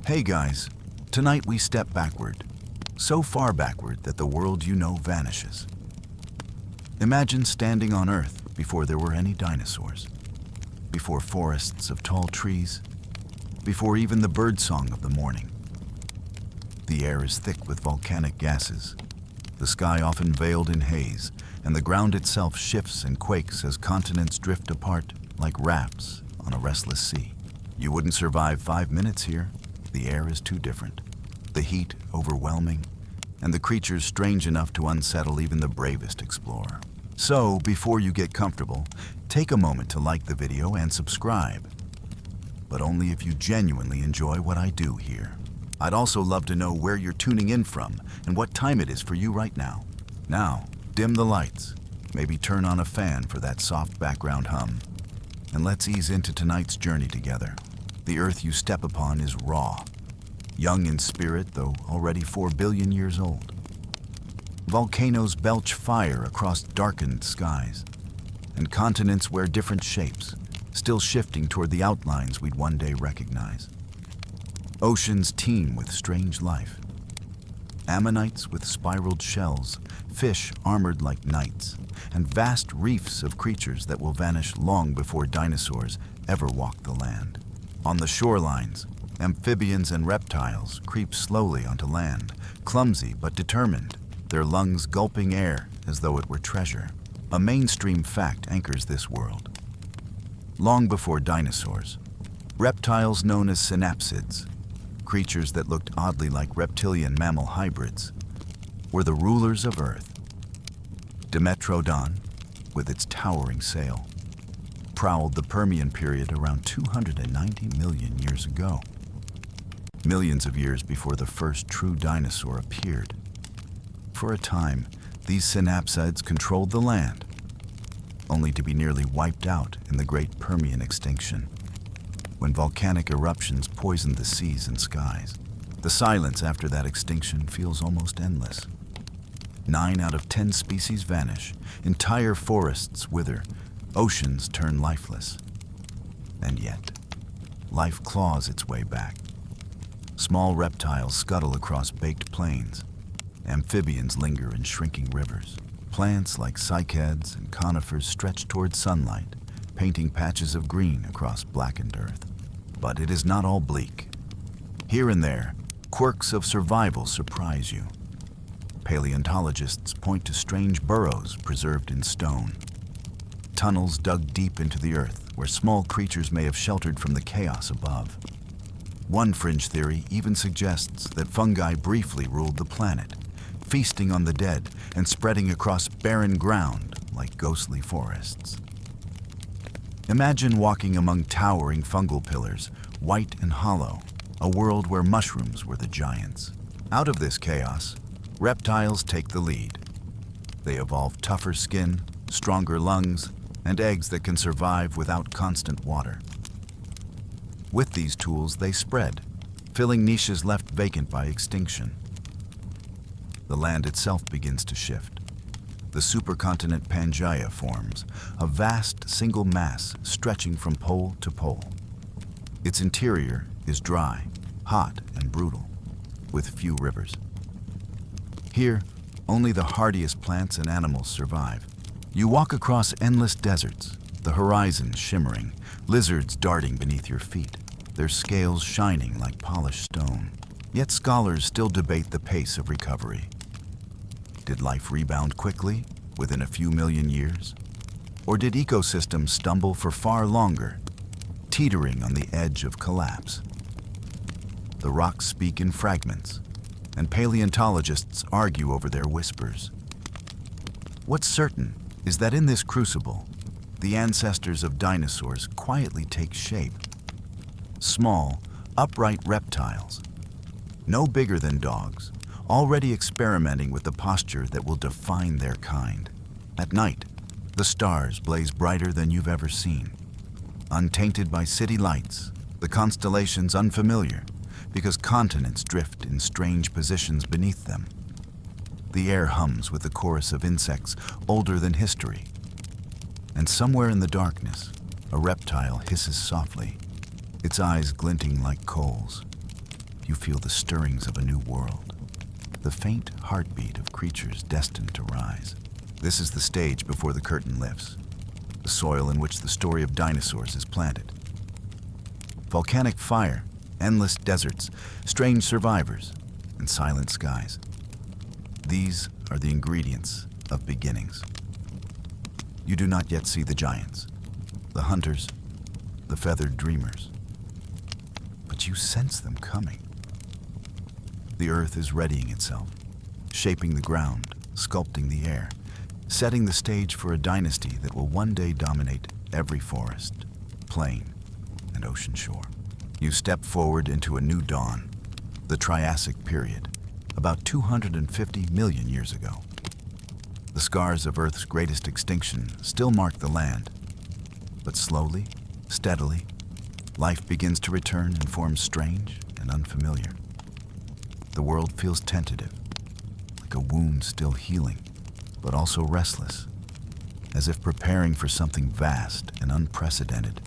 Hey guys, tonight we step backward, so far backward that the world you know vanishes. Imagine standing on Earth before there were any dinosaurs, before forests of tall trees, before even the birdsong of the morning. The air is thick with volcanic gases, the sky often veiled in haze, and the ground itself shifts and quakes as continents drift apart like rafts on a restless sea. You wouldn't survive 5 minutes here. The air is too different, the heat overwhelming, and the creatures strange enough to unsettle even the bravest explorer. So, before you get comfortable, take a moment to like the video and subscribe. But only if you genuinely enjoy what I do here. I'd also love to know where you're tuning in from and what time it is for you right now. Now, dim the lights, maybe turn on a fan for that soft background hum, and let's ease into tonight's journey together. The Earth you step upon is raw, young in spirit, though already 4 billion years old. Volcanoes belch fire across darkened skies, and continents wear different shapes, still shifting toward the outlines we'd one day recognize. Oceans teem with strange life. Ammonites with spiraled shells, fish armored like knights, and vast reefs of creatures that will vanish long before dinosaurs ever walk the land. On the shorelines, amphibians and reptiles creep slowly onto land, clumsy but determined, their lungs gulping air as though it were treasure. A mainstream fact anchors this world. Long before dinosaurs, reptiles known as synapsids, creatures that looked oddly like reptilian mammal hybrids, were the rulers of Earth. Dimetrodon, with its towering sail, prowled the Permian period around 290 million years ago, millions of years before the first true dinosaur appeared. For a time, these synapsids controlled the land, only to be nearly wiped out in the Great Permian Extinction, when volcanic eruptions poisoned the seas and skies. The silence after that extinction feels almost endless. 9 out of 10 species vanish, entire forests wither, oceans turn lifeless. And yet, life claws its way back. Small reptiles scuttle across baked plains. Amphibians linger in shrinking rivers. Plants like cycads and conifers stretch toward sunlight, painting patches of green across blackened earth. But it is not all bleak. Here and there, quirks of survival surprise you. Paleontologists point to strange burrows preserved in stone, tunnels dug deep into the earth where small creatures may have sheltered from the chaos above. One fringe theory even suggests that fungi briefly ruled the planet, feasting on the dead and spreading across barren ground like ghostly forests. Imagine walking among towering fungal pillars, white and hollow, a world where mushrooms were the giants. Out of this chaos, reptiles take the lead. They evolve tougher skin, stronger lungs, and eggs that can survive without constant water. With these tools, they spread, filling niches left vacant by extinction. The land itself begins to shift. The supercontinent Pangaea forms, a vast single mass stretching from pole to pole. Its interior is dry, hot, and brutal, with few rivers. Here, only the hardiest plants and animals survive. You walk across endless deserts, the horizon shimmering, lizards darting beneath your feet, their scales shining like polished stone. Yet scholars still debate the pace of recovery. Did life rebound quickly, within a few million years? Or did ecosystems stumble for far longer, teetering on the edge of collapse? The rocks speak in fragments, and paleontologists argue over their whispers. What's certain is that in this crucible, the ancestors of dinosaurs quietly take shape. Small, upright reptiles, no bigger than dogs, already experimenting with the posture that will define their kind. At night, the stars blaze brighter than you've ever seen. Untainted by city lights, the constellations unfamiliar because continents drift in strange positions beneath them. The air hums with the chorus of insects older than history. And somewhere in the darkness, a reptile hisses softly, its eyes glinting like coals. you feel the stirrings of a new world, the faint heartbeat of creatures destined to rise. This is the stage before the curtain lifts, the soil in which the story of dinosaurs is planted. Volcanic fire, endless deserts, strange survivors, and silent skies. These are the ingredients of beginnings. You do not yet see the giants, the hunters, the feathered dreamers, but you sense them coming. The earth is readying itself, shaping the ground, sculpting the air, setting the stage for a dynasty that will one day dominate every forest, plain, and ocean shore. You step forward into a new dawn, the Triassic period, about 250 million years ago. The scars of Earth's greatest extinction still mark the land, but slowly, steadily, life begins to return in forms strange and unfamiliar. The world feels tentative, like a wound still healing, but also restless, as if preparing for something vast and unprecedented.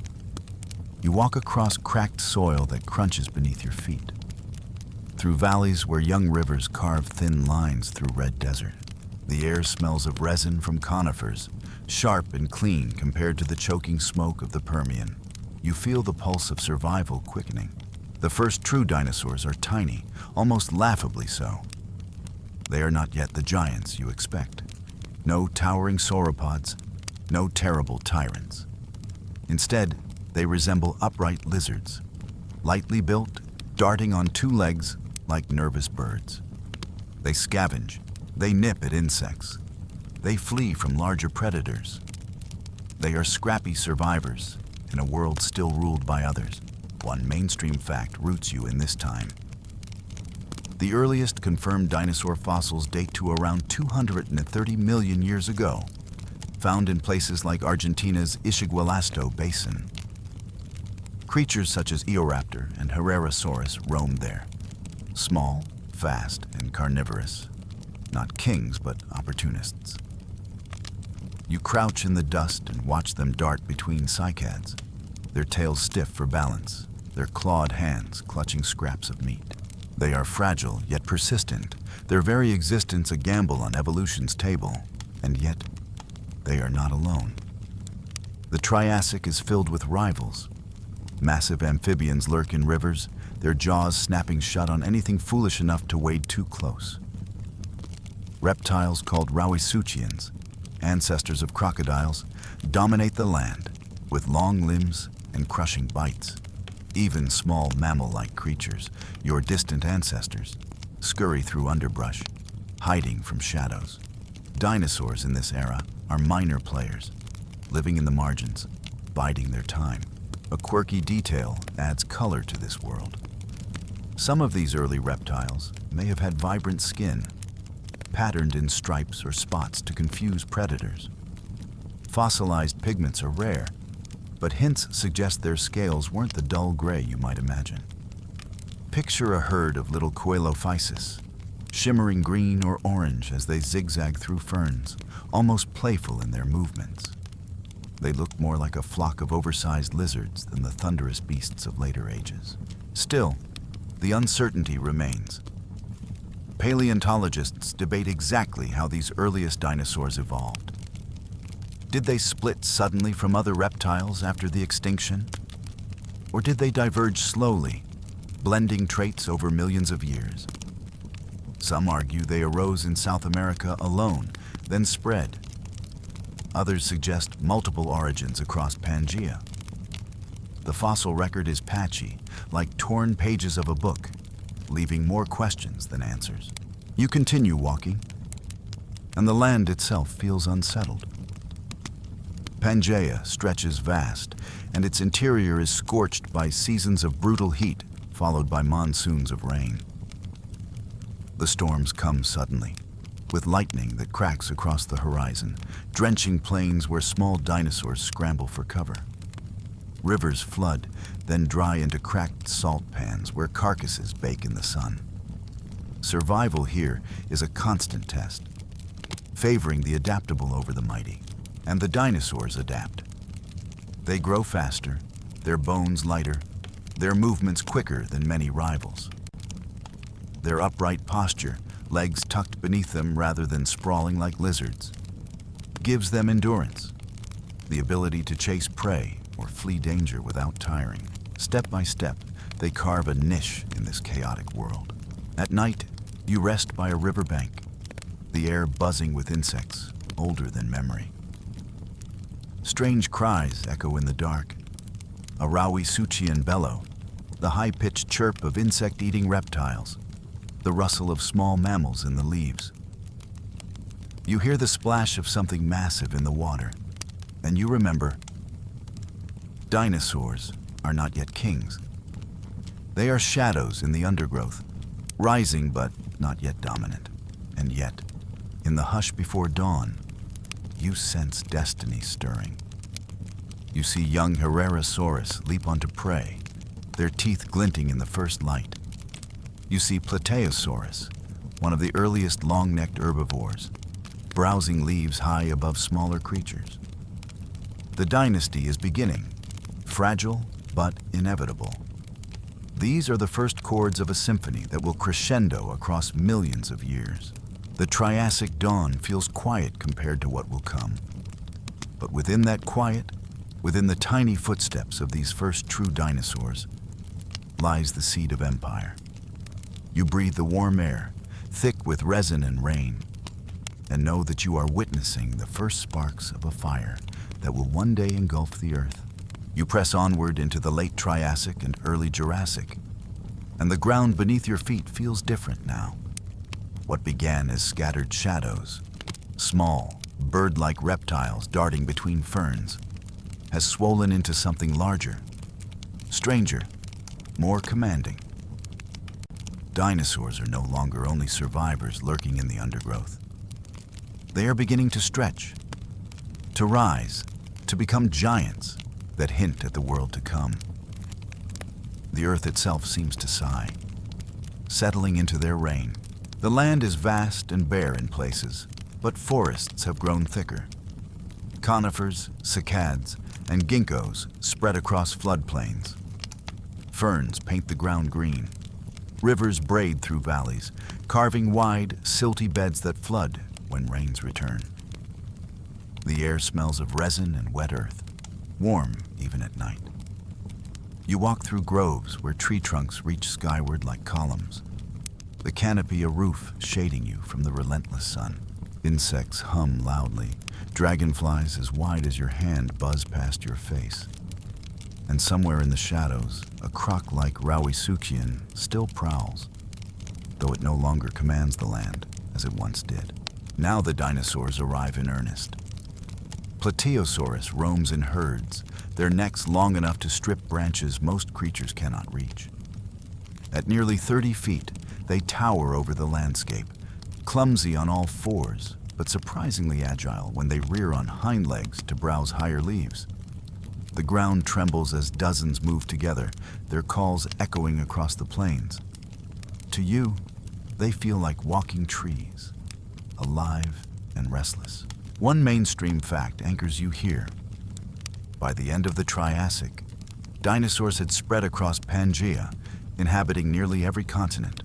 You walk across cracked soil that crunches beneath your feet, through valleys where young rivers carve thin lines through red desert. The air smells of resin from conifers, sharp and clean compared to the choking smoke of the Permian. You feel the pulse of survival quickening. The first true dinosaurs are tiny, almost laughably so. They are not yet the giants you expect. No towering sauropods, no terrible tyrants. Instead, they resemble upright lizards, lightly built, darting on two legs like nervous birds. They scavenge, they nip at insects, they flee from larger predators. They are scrappy survivors in a world still ruled by others. One mainstream fact roots you in this time. The earliest confirmed dinosaur fossils date to around 230 million years ago, found in places like Argentina's Ixigualasto Basin. Creatures such as Eoraptor and Herrerasaurus roamed there, small, fast, and carnivorous. Not kings, but opportunists. You crouch in the dust and watch them dart between cycads, their tails stiff for balance, their clawed hands clutching scraps of meat. They are fragile yet persistent, their very existence a gamble on evolution's table, and yet they are not alone. The Triassic is filled with rivals. Massive amphibians lurk in rivers, their jaws snapping shut on anything foolish enough to wade too close. Reptiles called Rauisuchians, ancestors of crocodiles, dominate the land with long limbs and crushing bites. Even small mammal-like creatures, your distant ancestors, scurry through underbrush, hiding from shadows. Dinosaurs in this era are minor players, living in the margins, biding their time. A quirky detail adds color to this world. Some of these early reptiles may have had vibrant skin, patterned in stripes or spots to confuse predators. Fossilized pigments are rare, but hints suggest their scales weren't the dull gray you might imagine. Picture a herd of little Coelophysis, shimmering green or orange as they zigzag through ferns, almost playful in their movements. They look more like a flock of oversized lizards than the thunderous beasts of later ages. Still, the uncertainty remains. Paleontologists debate exactly how these earliest dinosaurs evolved. Did they split suddenly from other reptiles after the extinction? Or did they diverge slowly, blending traits over millions of years? Some argue they arose in South America alone, then spread. Others suggest multiple origins across Pangaea. The fossil record is patchy, like torn pages of a book, leaving more questions than answers. You continue walking, and the land itself feels unsettled. Pangaea stretches vast, and its interior is scorched by seasons of brutal heat, followed by monsoons of rain. The storms come suddenly, with lightning that cracks across the horizon, drenching plains where small dinosaurs scramble for cover. Rivers flood, then dry into cracked salt pans where carcasses bake in the sun. Survival here is a constant test, favoring the adaptable over the mighty. And the dinosaurs adapt. They grow faster, their bones lighter, their movements quicker than many rivals. Their upright posture, legs tucked beneath them rather than sprawling like lizards, gives them endurance, the ability to chase prey or flee danger without tiring. Step by step, they carve a niche in this chaotic world. At night, you rest by a riverbank, the air buzzing with insects older than memory. Strange cries echo in the dark. A Rauisuchian bellow, the high-pitched chirp of insect-eating reptiles, the rustle of small mammals in the leaves. You hear the splash of something massive in the water, and you remember, dinosaurs are not yet kings. They are shadows in the undergrowth, rising but not yet dominant. And yet, in the hush before dawn, you sense destiny stirring. You see young Herrerasaurus leap onto prey, their teeth glinting in the first light. You see Plateosaurus, one of the earliest long-necked herbivores, browsing leaves high above smaller creatures. The dynasty is beginning, fragile but inevitable. These are the first chords of a symphony that will crescendo across millions of years. The Triassic Dawn feels quiet compared to what will come. But within that quiet, within the tiny footsteps of these first true dinosaurs, lies the seed of empire. You breathe the warm air, thick with resin and rain, and know that you are witnessing the first sparks of a fire that will one day engulf the earth. You press onward into the late Triassic and early Jurassic, and the ground beneath your feet feels different now. What began as scattered shadows, small, bird-like reptiles darting between ferns, has swollen into something larger, stranger, more commanding. Dinosaurs are no longer only survivors lurking in the undergrowth. They are beginning to stretch, to rise, to become giants that hint at the world to come. The earth itself seems to sigh, settling into their reign. The land is vast and bare in places, but forests have grown thicker. Conifers, cycads, and ginkgos spread across floodplains. Ferns paint the ground green. Rivers braid through valleys, carving wide, silty beds that flood when rains return. The air smells of resin and wet earth, warm even at night. You walk through groves where tree trunks reach skyward like columns, the canopy a roof shading you from the relentless sun. Insects hum loudly, dragonflies as wide as your hand buzz past your face. And somewhere in the shadows, a croc-like Rauisuchian still prowls, though it no longer commands the land as it once did. Now the dinosaurs arrive in earnest. Plateosaurus roams in herds, their necks long enough to strip branches most creatures cannot reach. At nearly 30 feet, they tower over the landscape, clumsy on all fours, but surprisingly agile when they rear on hind legs to browse higher leaves. The ground trembles as dozens move together, their calls echoing across the plains. To you, they feel like walking trees, alive and restless. One mainstream fact anchors you here. By the end of the Triassic, dinosaurs had spread across Pangaea, inhabiting nearly every continent.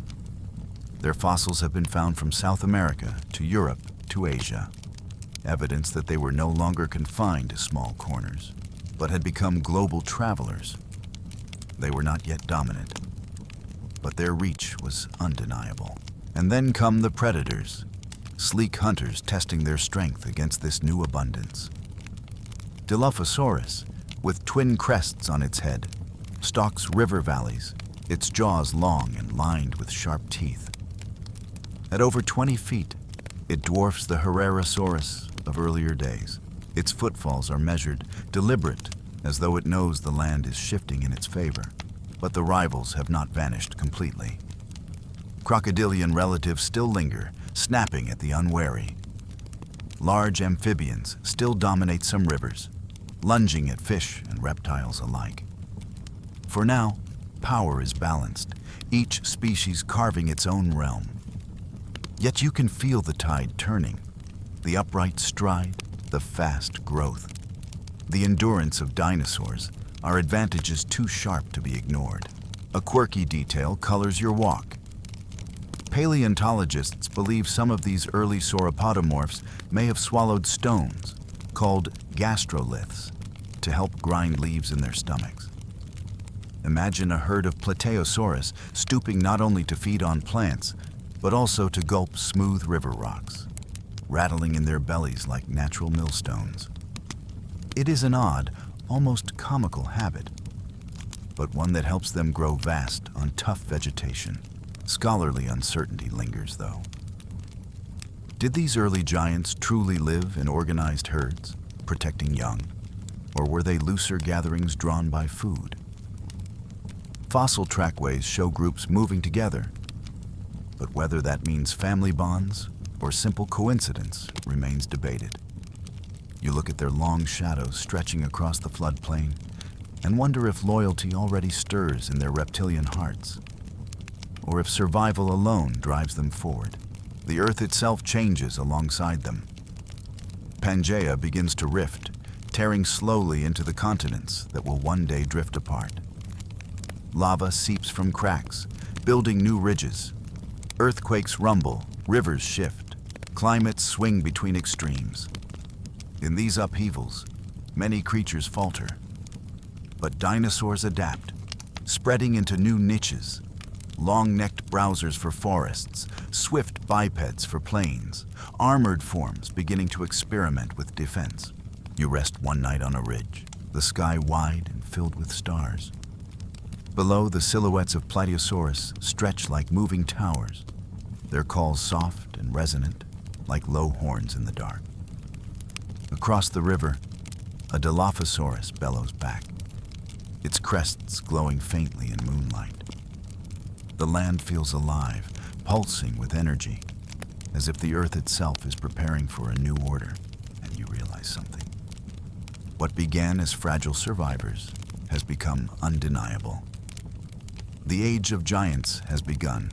Their fossils have been found from South America to Europe to Asia, evidence that they were no longer confined to small corners, but had become global travelers. They were not yet dominant, but their reach was undeniable. And then come the predators, sleek hunters testing their strength against this new abundance. Dilophosaurus, with twin crests on its head, stalks river valleys, its jaws long and lined with sharp teeth. At over 20 feet, it dwarfs the Herrerasaurus of earlier days. Its footfalls are measured, deliberate, as though it knows the land is shifting in its favor. But the rivals have not vanished completely. Crocodilian relatives still linger, snapping at the unwary. Large amphibians still dominate some rivers, lunging at fish and reptiles alike. For now, power is balanced, each species carving its own realm. Yet you can feel the tide turning, the upright stride, the fast growth. The endurance of dinosaurs are advantages too sharp to be ignored. A quirky detail colors your walk. Paleontologists believe some of these early sauropodomorphs may have swallowed stones, called gastroliths, to help grind leaves in their stomachs. Imagine a herd of Plateosaurus stooping not only to feed on plants, but also to gulp smooth river rocks, rattling in their bellies like natural millstones. It is an odd, almost comical habit, but one that helps them grow vast on tough vegetation. Scholarly uncertainty lingers, though. Did these early giants truly live in organized herds, protecting young, or were they looser gatherings drawn by food? Fossil trackways show groups moving together, but whether that means family bonds or simple coincidence remains debated. You look at their long shadows stretching across the floodplain and wonder if loyalty already stirs in their reptilian hearts, or if survival alone drives them forward. The Earth itself changes alongside them. Pangaea begins to rift, tearing slowly into the continents that will one day drift apart. Lava seeps from cracks, building new ridges. Earthquakes rumble, rivers shift, climates swing between extremes. In these upheavals, many creatures falter, but dinosaurs adapt, spreading into new niches. Long-necked browsers for forests, swift bipeds for plains, armored forms beginning to experiment with defense. You rest one night on a ridge, the sky wide and filled with stars. Below, the silhouettes of Plateosaurus stretch like moving towers, their calls soft and resonant, like low horns in the dark. Across the river, a Dilophosaurus bellows back, its crests glowing faintly in moonlight. The land feels alive, pulsing with energy, as if the Earth itself is preparing for a new order, and you realize something. What began as fragile survivors has become undeniable. The age of giants has begun,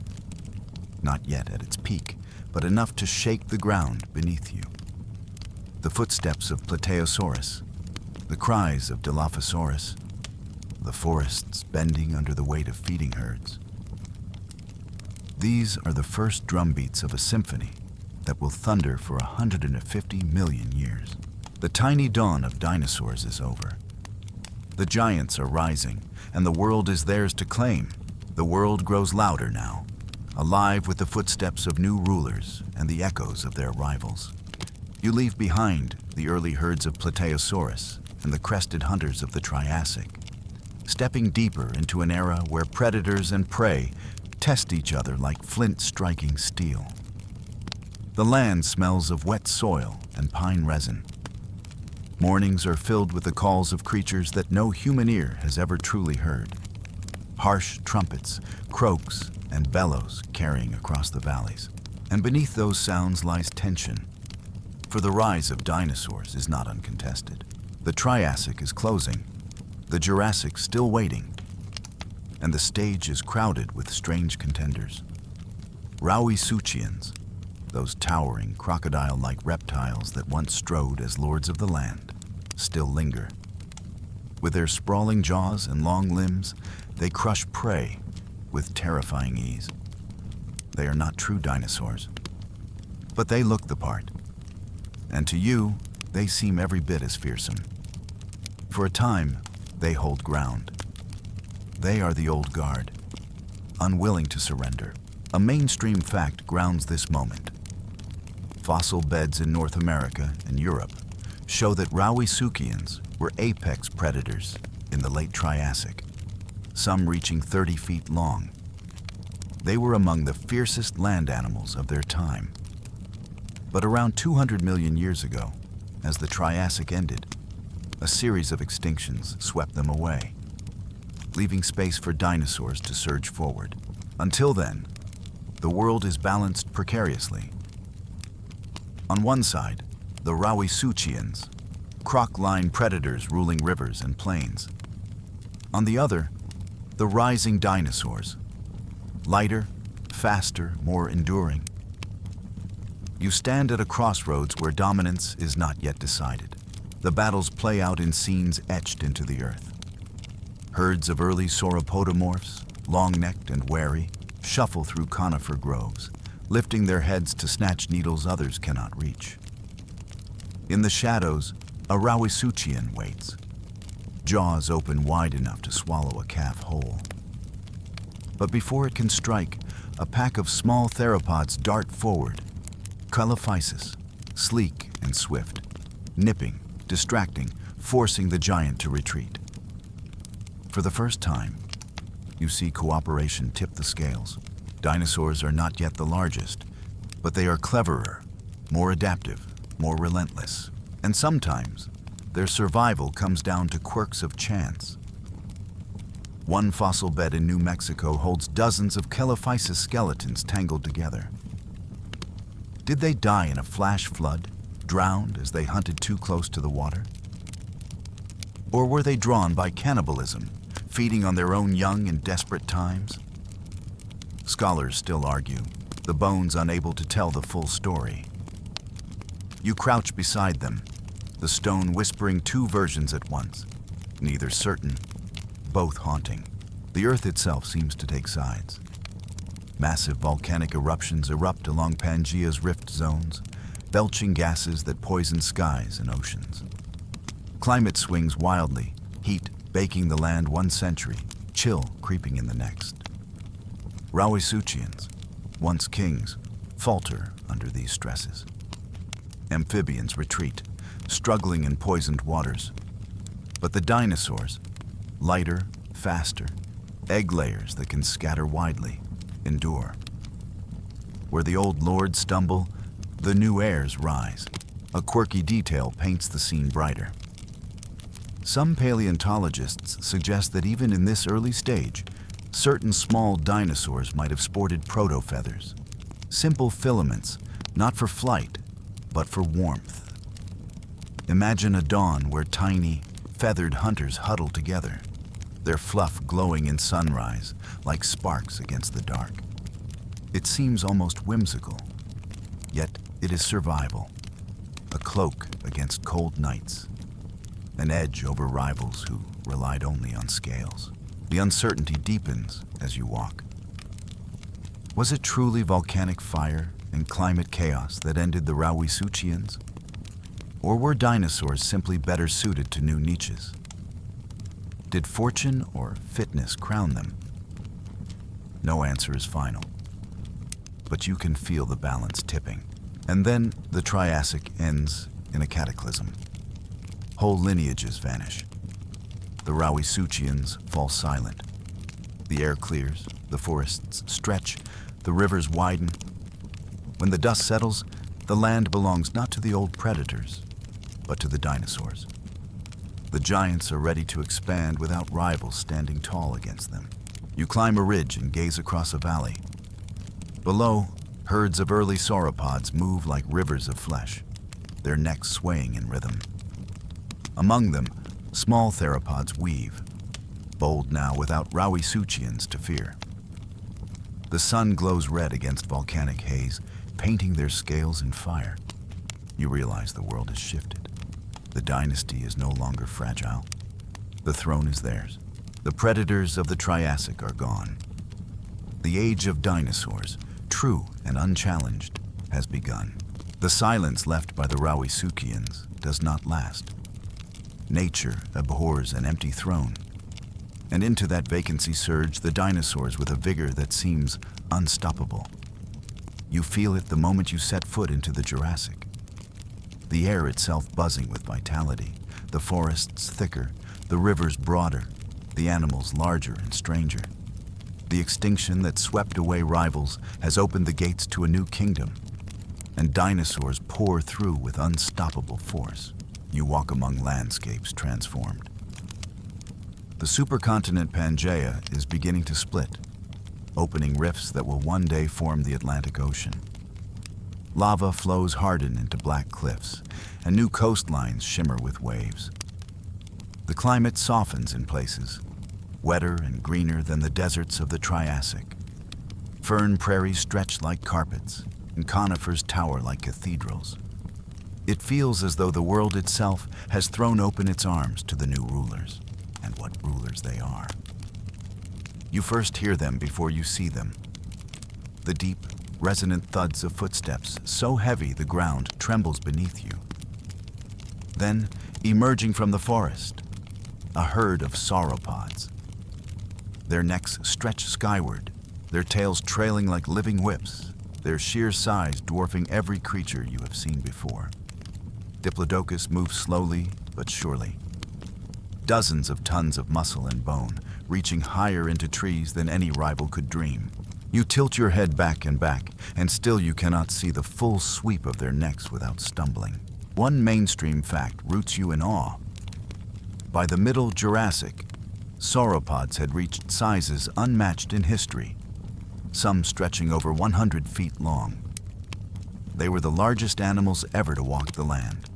not yet at its peak, but enough to shake the ground beneath you. The footsteps of Plateosaurus, the cries of Dilophosaurus, the forests bending under the weight of feeding herds. These are the first drumbeats of a symphony that will thunder for 150 million years. The tiny dawn of dinosaurs is over. The giants are rising, and the world is theirs to claim. The world grows louder now, alive with the footsteps of new rulers and the echoes of their rivals. You leave behind the early herds of Plateosaurus and the crested hunters of the Triassic, stepping deeper into an era where predators and prey test each other like flint striking steel. The land smells of wet soil and pine resin. Mornings are filled with the calls of creatures that no human ear has ever truly heard. Harsh trumpets, croaks, and bellows carrying across the valleys. And beneath those sounds lies tension, for the rise of dinosaurs is not uncontested. The Triassic is closing, the Jurassic still waiting, and the stage is crowded with strange contenders. Rauisuchians, those towering crocodile-like reptiles that once strode as lords of the land, still linger. With their sprawling jaws and long limbs, they crush prey with terrifying ease. They are not true dinosaurs, but they look the part. And to you, they seem every bit as fearsome. For a time, they hold ground. They are the old guard, unwilling to surrender. A mainstream fact grounds this moment. Fossil beds in North America and Europe show that Rauisuchians were apex predators in the late Triassic, some reaching 30 feet long. They were among the fiercest land animals of their time. But around 200 million years ago, as the Triassic ended, a series of extinctions swept them away, leaving space for dinosaurs to surge forward. Until then, the world is balanced precariously. On one side, the Rauisuchians, croc-line predators ruling rivers and plains. On the other, the rising dinosaurs, lighter, faster, more enduring. You stand at a crossroads where dominance is not yet decided. The battles play out in scenes etched into the earth. Herds of early sauropodomorphs, long-necked and wary, shuffle through conifer groves, lifting their heads to snatch needles others cannot reach. In the shadows, a Rauisuchian waits, jaws open wide enough to swallow a calf whole. But before it can strike, a pack of small theropods dart forward, Caulophysys, sleek and swift, nipping, distracting, forcing the giant to retreat. For the first time, you see cooperation tip the scales. Dinosaurs are not yet the largest, but they are cleverer, more adaptive, more relentless. And sometimes, their survival comes down to quirks of chance. One fossil bed in New Mexico holds dozens of Caulophysys skeletons tangled together. Did they die in a flash flood, drowned as they hunted too close to the water? Or were they drawn by cannibalism, feeding on their own young in desperate times? Scholars still argue, the bones unable to tell the full story. You crouch beside them, the stone whispering two versions at once, neither certain, both haunting. The earth itself seems to take sides. Massive volcanic eruptions erupt along Pangaea's rift zones, belching gases that poison skies and oceans. Climate swings wildly, heat baking the land one century, chill creeping in the next. Rauisuchians, once kings, falter under these stresses. Amphibians retreat, struggling in poisoned waters. But the dinosaurs, lighter, faster, egg layers that can scatter widely, endure. Where the old lords stumble, the new heirs rise. A quirky detail paints the scene brighter. Some paleontologists suggest that even in this early stage, certain small dinosaurs might have sported proto-feathers. Simple filaments, not for flight, but for warmth. Imagine a dawn where tiny, feathered hunters huddle together, their fluff glowing in sunrise like sparks against the dark. It seems almost whimsical, yet it is survival, a cloak against cold nights, an edge over rivals who relied only on scales. The uncertainty deepens as you walk. Was it truly volcanic fire and climate chaos that ended the Rauisuchians? Or were dinosaurs simply better suited to new niches? Did fortune or fitness crown them? No answer is final, but you can feel the balance tipping. And then the Triassic ends in a cataclysm. Whole lineages vanish. The Rauisuchians fall silent. The air clears, the forests stretch, the rivers widen. When the dust settles, the land belongs not to the old predators, but to the dinosaurs. The giants are ready to expand without rivals standing tall against them. You climb a ridge and gaze across a valley. Below, herds of early sauropods move like rivers of flesh, their necks swaying in rhythm. Among them, small theropods weave, bold now without Rauisuchians to fear. The sun glows red against volcanic haze, painting their scales in fire. You realize the world has shifted. The dynasty is no longer fragile. The throne is theirs. The predators of the Triassic are gone. The age of dinosaurs, true and unchallenged, has begun. The silence left by the Rauisuchians does not last. Nature abhors an empty throne, and into that vacancy surge the dinosaurs with a vigor that seems unstoppable. You feel it the moment you set foot into the Jurassic. The air itself buzzing with vitality, the forests thicker, the rivers broader, the animals larger and stranger. The extinction that swept away rivals has opened the gates to a new kingdom, and dinosaurs pour through with unstoppable force. You walk among landscapes transformed. The supercontinent Pangaea is beginning to split, opening rifts that will one day form the Atlantic Ocean. Lava flows harden into black cliffs, and new coastlines shimmer with waves. The climate softens in places, wetter and greener than the deserts of the Triassic. Fern prairies stretch like carpets, and conifers tower like cathedrals. It feels as though the world itself has thrown open its arms to the new rulers, and what rulers they are. You first hear them before you see them. The deep, resonant thuds of footsteps so heavy the ground trembles beneath you. Then, emerging from the forest, a herd of sauropods. Their necks stretch skyward, their tails trailing like living whips, their sheer size dwarfing every creature you have seen before. Diplodocus moves slowly but surely. Dozens of tons of muscle and bone, reaching higher into trees than any rival could dream. You tilt your head back, and still you cannot see the full sweep of their necks without stumbling. One mainstream fact roots you in awe. By the Middle Jurassic, sauropods had reached sizes unmatched in history, some stretching over 100 feet long. They were the largest animals ever to walk the land,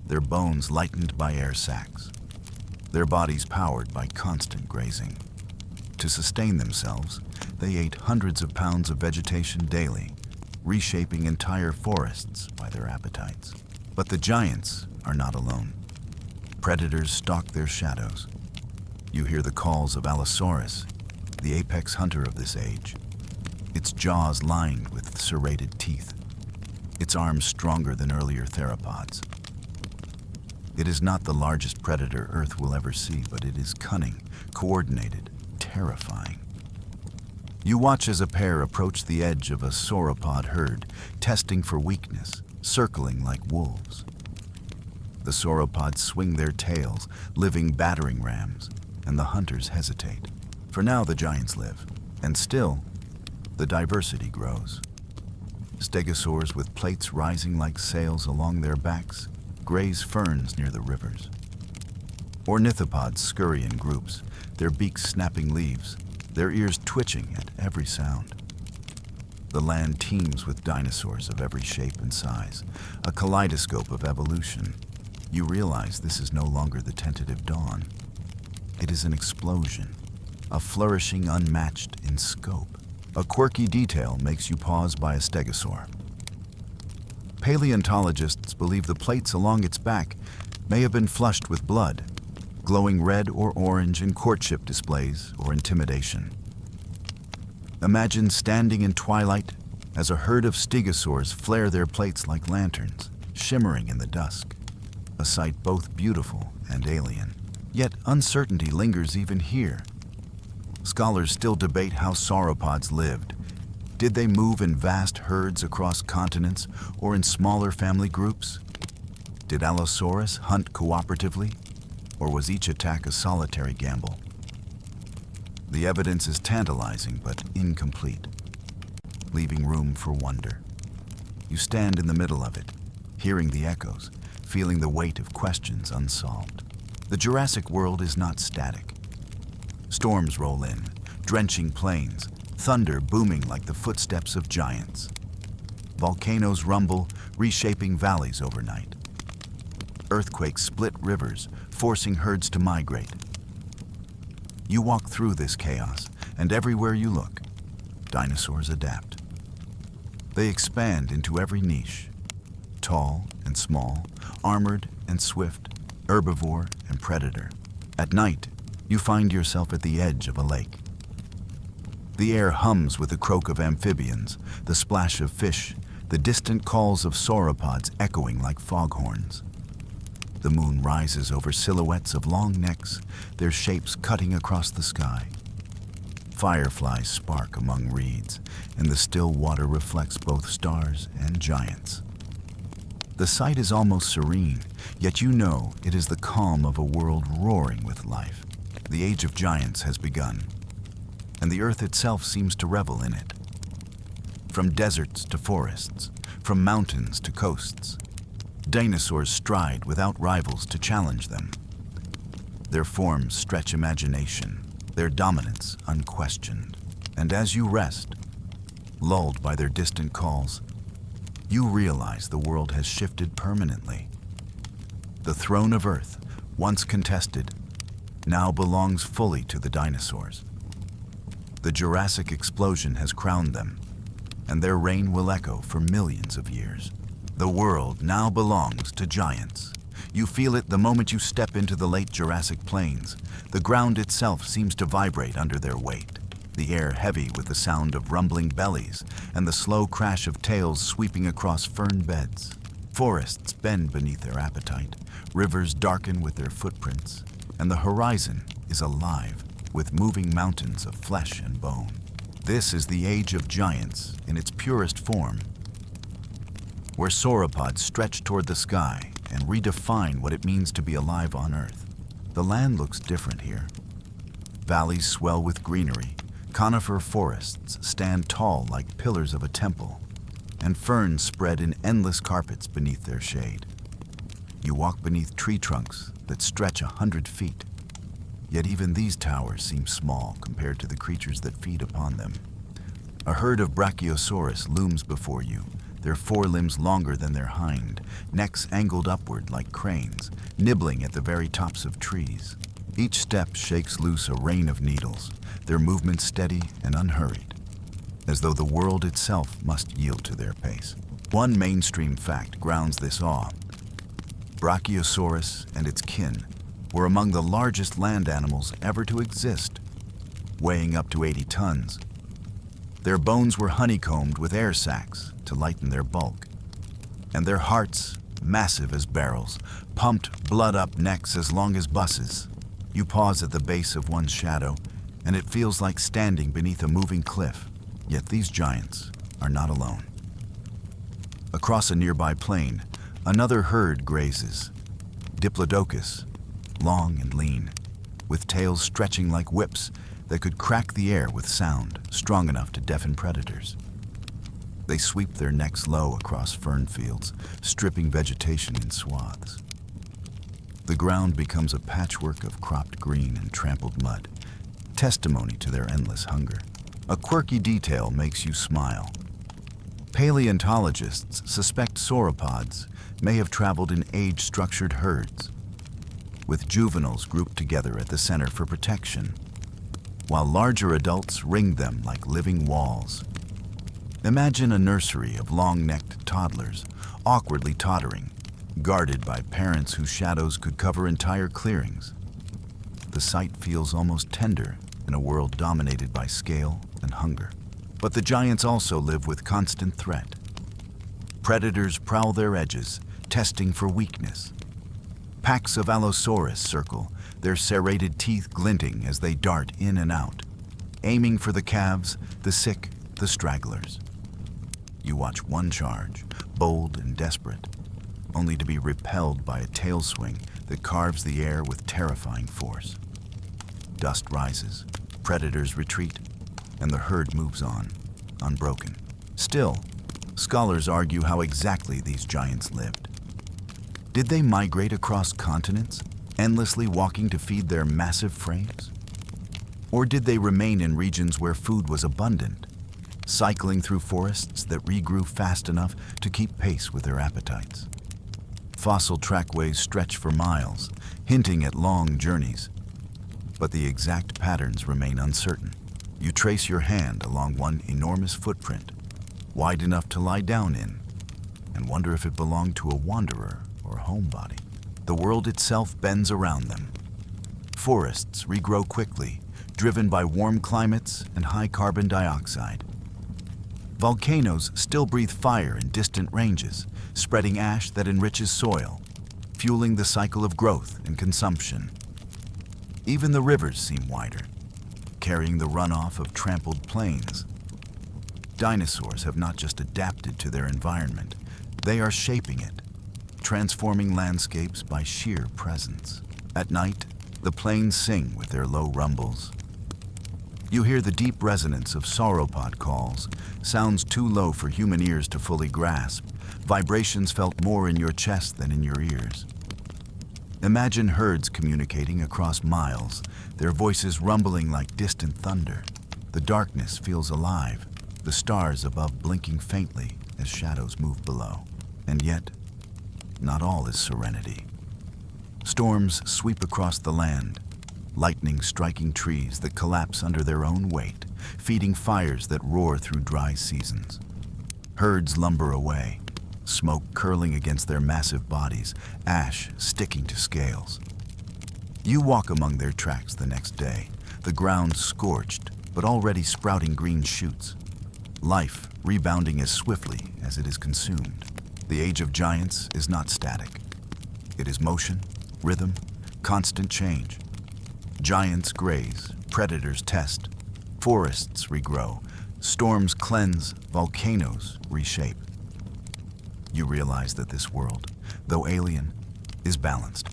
their bones lightened by air sacs, their bodies powered by constant grazing. To sustain themselves, they ate hundreds of pounds of vegetation daily, reshaping entire forests by their appetites. But the giants are not alone. Predators stalk their shadows. You hear the calls of Allosaurus, the apex hunter of this age, its jaws lined with serrated teeth, its arms stronger than earlier theropods. It is not the largest predator Earth will ever see, but it is cunning, coordinated, terrifying. You watch as a pair approach the edge of a sauropod herd, testing for weakness, circling like wolves. The sauropods swing their tails, living battering rams, and the hunters hesitate. For now, the giants live, and still, the diversity grows. Stegosaurs with plates rising like sails along their backs graze ferns near the rivers. Ornithopods scurry in groups, their beaks snapping leaves, their ears twitching at every sound. The land teems with dinosaurs of every shape and size, a kaleidoscope of evolution. You realize this is no longer the tentative dawn. It is an explosion, a flourishing unmatched in scope. A quirky detail makes you pause by a stegosaur. Paleontologists believe the plates along its back may have been flushed with blood, glowing red or orange in courtship displays or intimidation. Imagine standing in twilight as a herd of stegosaurs flare their plates like lanterns, shimmering in the dusk, a sight both beautiful and alien. Yet uncertainty lingers even here. Scholars still debate how sauropods lived. Did they move in vast herds across continents or in smaller family groups? Did Allosaurus hunt cooperatively, or was each attack a solitary gamble? The evidence is tantalizing but incomplete, leaving room for wonder. You stand in the middle of it, hearing the echoes, feeling the weight of questions unsolved. The Jurassic world is not static. Storms roll in, drenching plains, thunder booming like the footsteps of giants. Volcanoes rumble, reshaping valleys overnight. Earthquakes split rivers, forcing herds to migrate. You walk through this chaos, and everywhere you look, dinosaurs adapt. They expand into every niche, tall and small, armored and swift, herbivore and predator. At night, you find yourself at the edge of a lake. The air hums with the croak of amphibians, the splash of fish, the distant calls of sauropods echoing like foghorns. The moon rises over silhouettes of long necks, their shapes cutting across the sky. Fireflies spark among reeds, and the still water reflects both stars and giants. The sight is almost serene, yet you know it is the calm of a world roaring with life. The age of giants has begun, and the earth itself seems to revel in it. From deserts to forests, from mountains to coasts, dinosaurs stride without rivals to challenge them. Their forms stretch imagination, their dominance unquestioned. And as you rest, lulled by their distant calls, you realize the world has shifted permanently. The throne of Earth, once contested, now belongs fully to the dinosaurs. The Jurassic explosion has crowned them, and their reign will echo for millions of years. The world now belongs to giants. You feel it the moment you step into the late Jurassic plains. The ground itself seems to vibrate under their weight. the air heavy with the sound of rumbling bellies and the slow crash of tails sweeping across fern beds. Forests bend beneath their appetite, rivers darken with their footprints, and the horizon is alive with moving mountains of flesh and bone. This is the age of giants in its purest form, where sauropods stretch toward the sky and redefine what it means to be alive on Earth. The land looks different here. Valleys swell with greenery, conifer forests stand tall like pillars of a temple, and ferns spread in endless carpets beneath their shade. You walk beneath tree trunks that stretch 100 feet, yet even these towers seem small compared to the creatures that feed upon them. A herd of Brachiosaurus looms before you, their forelimbs longer than their hind, necks angled upward like cranes, nibbling at the very tops of trees. Each step shakes loose a rain of needles, their movements steady and unhurried, as though the world itself must yield to their pace. One mainstream fact grounds this awe. Brachiosaurus and its kin were among the largest land animals ever to exist, weighing up to 80 tons. Their bones were honeycombed with air sacs to lighten their bulk, and their hearts, massive as barrels, pumped blood-up necks as long as buses. You pause at the base of one's shadow, and it feels like standing beneath a moving cliff. Yet these giants are not alone. Across a nearby plain, another herd grazes. Diplodocus, long and lean, with tails stretching like whips that could crack the air with sound strong enough to deafen predators. They sweep their necks low across fern fields, stripping vegetation in swaths. The ground becomes a patchwork of cropped green and trampled mud, testimony to their endless hunger. A quirky detail makes you smile. Paleontologists suspect sauropods may have traveled in age-structured herds, with juveniles grouped together at the center for protection, while larger adults ringed them like living walls. Imagine a nursery of long-necked toddlers, awkwardly tottering, guarded by parents whose shadows could cover entire clearings. The sight feels almost tender in a world dominated by scale and hunger. But the giants also live with constant threat. Predators prowl their edges, testing for weakness. Packs of Allosaurus circle, their serrated teeth glinting as they dart in and out, aiming for the calves, the sick, the stragglers. You watch one charge, bold and desperate, only to be repelled by a tail swing that carves the air with terrifying force. Dust rises, predators retreat, and the herd moves on, unbroken. Still, scholars argue how exactly these giants lived. Did they migrate across continents, endlessly walking to feed their massive frames? Or did they remain in regions where food was abundant, cycling through forests that regrew fast enough to keep pace with their appetites? Fossil trackways stretch for miles, hinting at long journeys, but the exact patterns remain uncertain. You trace your hand along one enormous footprint, wide enough to lie down in, and wonder if it belonged to a wanderer or a homebody. The world itself bends around them. Forests regrow quickly, driven by warm climates and high carbon dioxide. Volcanoes still breathe fire in distant ranges, spreading ash that enriches soil, fueling the cycle of growth and consumption. Even the rivers seem wider, carrying the runoff of trampled plains. Dinosaurs have not just adapted to their environment, they are shaping it, transforming landscapes by sheer presence. At night, the plains sing with their low rumbles. You hear the deep resonance of sauropod calls, sounds too low for human ears to fully grasp, vibrations felt more in your chest than in your ears. Imagine herds communicating across miles, their voices rumbling like distant thunder. The darkness feels alive, the stars above blinking faintly as shadows move below. And yet, not all is serenity. Storms sweep across the land, lightning striking trees that collapse under their own weight, feeding fires that roar through dry seasons. Herds lumber away, smoke curling against their massive bodies, ash sticking to scales. You walk among their tracks the next day, the ground scorched, but already sprouting green shoots. Life rebounding as swiftly as it is consumed. The age of giants is not static. It is motion, rhythm, constant change. Giants graze, predators test, forests regrow, storms cleanse, volcanoes reshape. You realize that this world, though alien, is balanced.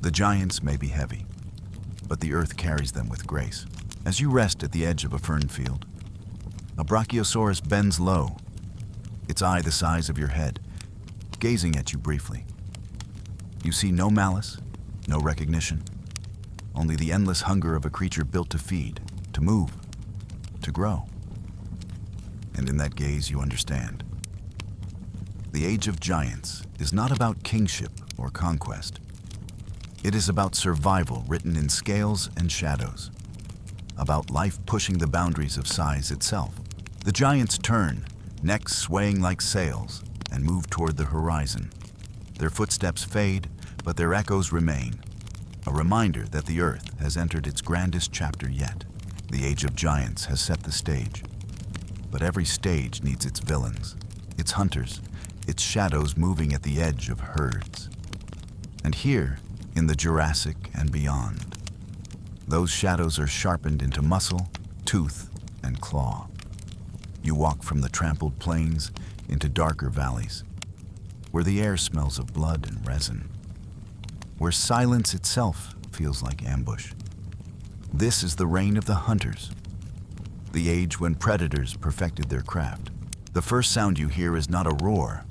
The giants may be heavy, but the earth carries them with grace. As you rest at the edge of a fern field, a Brachiosaurus bends low, its eye the size of your head, gazing at you briefly. You see no malice, no recognition, only the endless hunger of a creature built to feed, to move, to grow. And in that gaze you understand. The age of giants is not about kingship or conquest. It is about survival written in scales and shadows, about life pushing the boundaries of size itself. The giants turn, necks swaying like sails, and move toward the horizon. Their footsteps fade, but their echoes remain, a reminder that the earth has entered its grandest chapter yet. The age of giants has set the stage, but every stage needs its villains, its hunters, its shadows moving at the edge of herds. And here, in the Jurassic and beyond, those shadows are sharpened into muscle, tooth, and claw. You walk from the trampled plains into darker valleys, where the air smells of blood and resin, where silence itself feels like ambush. This is the reign of the hunters, the age when predators perfected their craft. The first sound you hear is not a roar,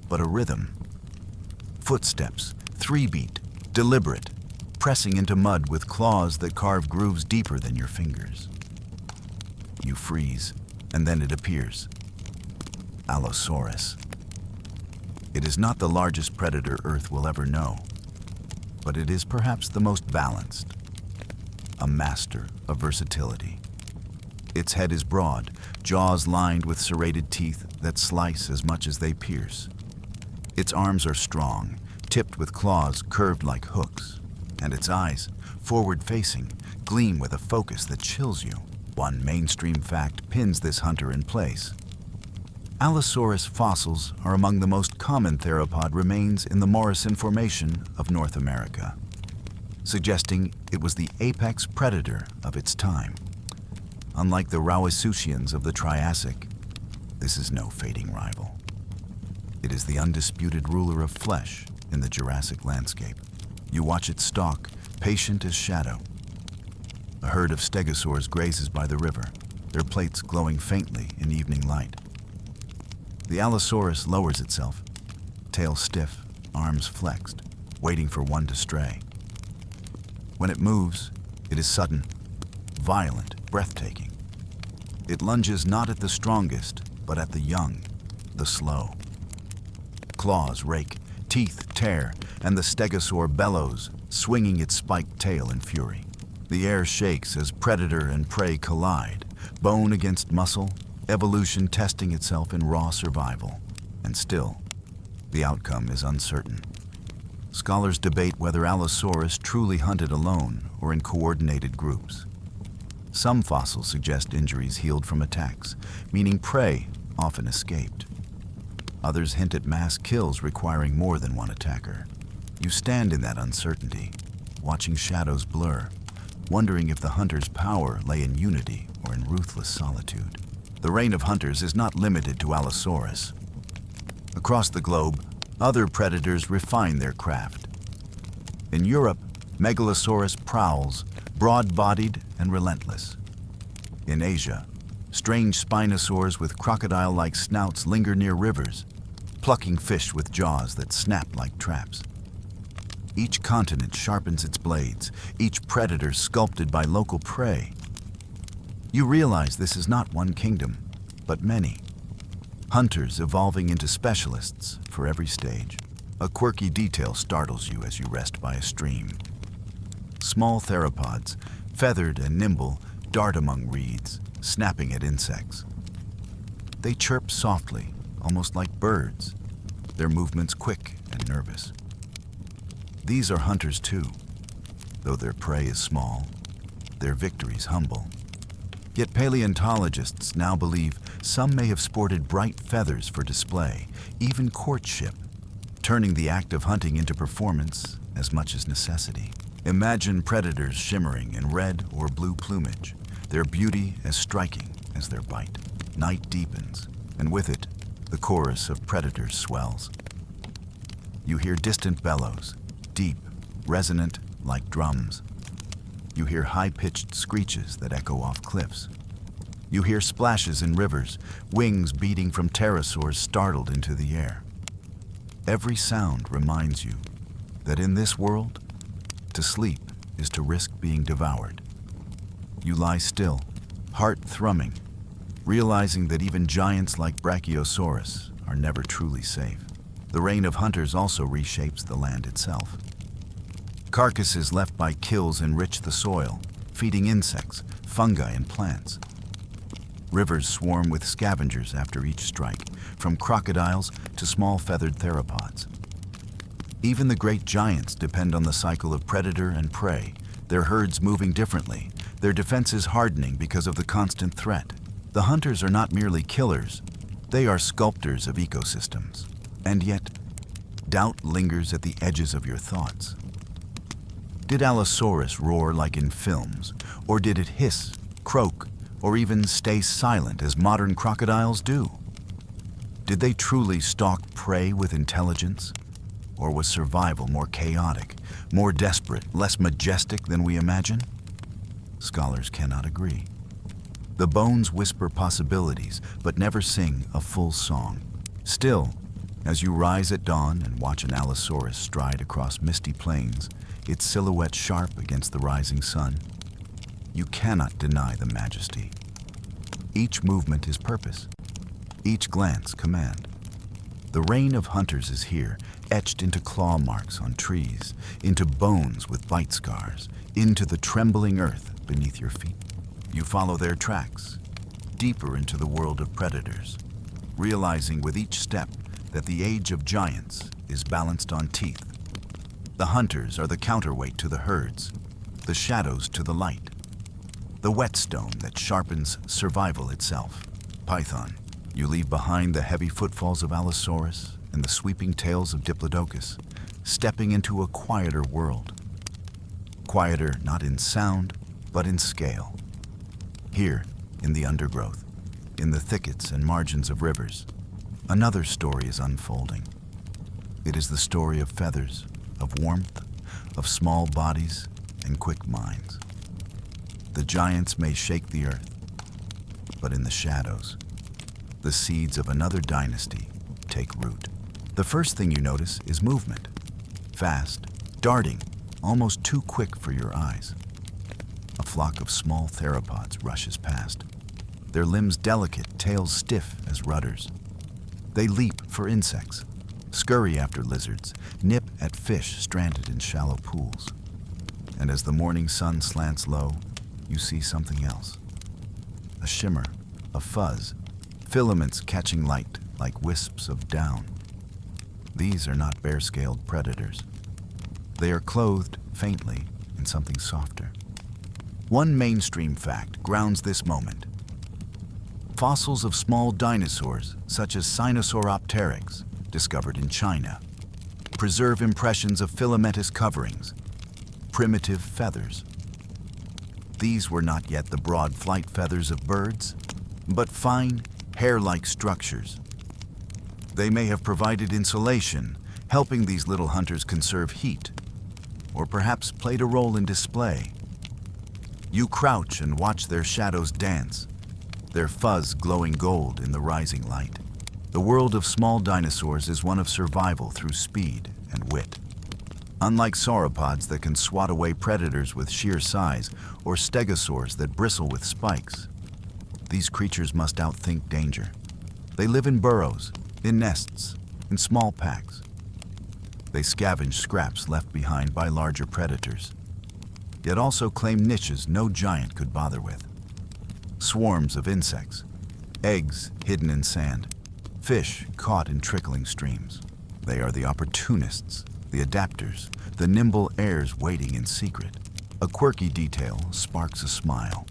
but a rhythm. Footsteps, three-beat, deliberate, pressing into mud with claws that carve grooves deeper than your fingers. You freeze, and then it appears. Allosaurus. It is not the largest predator Earth will ever know, but it is perhaps the most balanced, a master of versatility. Its head is broad, jaws lined with serrated teeth that slice as much as they pierce. Its arms are strong, tipped with claws curved like hooks, and its eyes, forward-facing, gleam with a focus that chills you. One mainstream fact pins this hunter in place. Allosaurus fossils are among the most common theropod remains in the Morrison Formation of North America, suggesting it was the apex predator of its time. Unlike the Rauisuchians of the Triassic, this is no fading rival. It is the undisputed ruler of flesh in the Jurassic landscape. You watch it stalk, patient as shadow. A herd of stegosaurs grazes by the river, their plates glowing faintly in evening light. The Allosaurus lowers itself, tail stiff, arms flexed, waiting for one to stray. When it moves, it is sudden, violent, breathtaking. It lunges not at the strongest, but at the young, the slow. Claws rake, teeth tear, and the stegosaur bellows, swinging its spiked tail in fury. The air shakes as predator and prey collide, bone against muscle, evolution testing itself in raw survival. And still, the outcome is uncertain. Scholars debate whether Allosaurus truly hunted alone or in coordinated groups. Some fossils suggest injuries healed from attacks, meaning prey often escaped. Others hint at mass kills requiring more than one attacker. You stand in that uncertainty, watching shadows blur, wondering if the hunter's power lay in unity or in ruthless solitude. The reign of hunters is not limited to Allosaurus. Across the globe, other predators refine their craft. In Europe, Megalosaurus prowls, broad-bodied and relentless. In Asia, strange spinosaurs with crocodile-like snouts linger near rivers, plucking fish with jaws that snap like traps. Each continent sharpens its blades, each predator sculpted by local prey. You realize this is not one kingdom, but many. Hunters evolving into specialists for every stage. A quirky detail startles you as you rest by a stream. Small theropods, feathered and nimble, dart among reeds, snapping at insects. They chirp softly, almost like birds, their movements quick and nervous. These are hunters too. Though their prey is small, their victories humble. Yet paleontologists now believe some may have sported bright feathers for display, even courtship, turning the act of hunting into performance as much as necessity. Imagine predators shimmering in red or blue plumage, their beauty as striking as their bite. Night deepens, and with it, the chorus of predators swells. You hear distant bellows, deep, resonant like drums. You hear high-pitched screeches that echo off cliffs. You hear splashes in rivers, wings beating from pterosaurs startled into the air. Every sound reminds you that in this world, to sleep is to risk being devoured. You lie still, heart thrumming, realizing that even giants like Brachiosaurus are never truly safe. The reign of hunters also reshapes the land itself. Carcasses left by kills enrich the soil, feeding insects, fungi, and plants. Rivers swarm with scavengers after each strike, from crocodiles to small feathered theropods. Even the great giants depend on the cycle of predator and prey, their herds moving differently, their defenses hardening because of the constant threat. The hunters are not merely killers, they are sculptors of ecosystems. And yet, doubt lingers at the edges of your thoughts. Did Allosaurus roar like in films, or did it hiss, croak, or even stay silent as modern crocodiles do? Did they truly stalk prey with intelligence? Or was survival more chaotic, more desperate, less majestic than we imagine? Scholars cannot agree. The bones whisper possibilities, but never sing a full song. Still, as you rise at dawn and watch an Allosaurus stride across misty plains, its silhouette sharp against the rising sun, you cannot deny the majesty. Each movement is purpose, each glance command. The reign of hunters is here, etched into claw marks on trees, into bones with bite scars, into the trembling earth beneath your feet. You follow their tracks, deeper into the world of predators, realizing with each step that the age of giants is balanced on teeth. The hunters are the counterweight to the herds, the shadows to the light, the whetstone that sharpens survival itself. Python, you leave behind the heavy footfalls of Allosaurus and the sweeping tails of Diplodocus, stepping into a quieter world. Quieter not in sound, but in scale. Here, in the undergrowth, in the thickets and margins of rivers, another story is unfolding. It is the story of feathers, of warmth, of small bodies and quick minds. The giants may shake the earth, but in the shadows, the seeds of another dynasty take root. The first thing you notice is movement. Fast, darting, almost too quick for your eyes. A flock of small theropods rushes past, their limbs delicate, tails stiff as rudders. They leap for insects, scurry after lizards, nip at fish stranded in shallow pools. And as the morning sun slants low, you see something else. A shimmer, a fuzz, filaments catching light like wisps of down. These are not bare-scaled predators. They are clothed faintly in something softer. One mainstream fact grounds this moment. Fossils of small dinosaurs, such as Sinosauropteryx, discovered in China, preserve impressions of filamentous coverings, primitive feathers. These were not yet the broad flight feathers of birds, but fine, hair-like structures. They may have provided insulation, helping these little hunters conserve heat, or perhaps played a role in display. You crouch and watch their shadows dance, their fuzz glowing gold in the rising light. The world of small dinosaurs is one of survival through speed and wit. Unlike sauropods that can swat away predators with sheer size, or stegosaurs that bristle with spikes, these creatures must outthink danger. They live in burrows, in nests, in small packs. They scavenge scraps left behind by larger predators, yet also claim niches no giant could bother with. Swarms of insects, eggs hidden in sand, fish caught in trickling streams. They are the opportunists, the adapters, the nimble heirs waiting in secret. A quirky detail sparks a smile.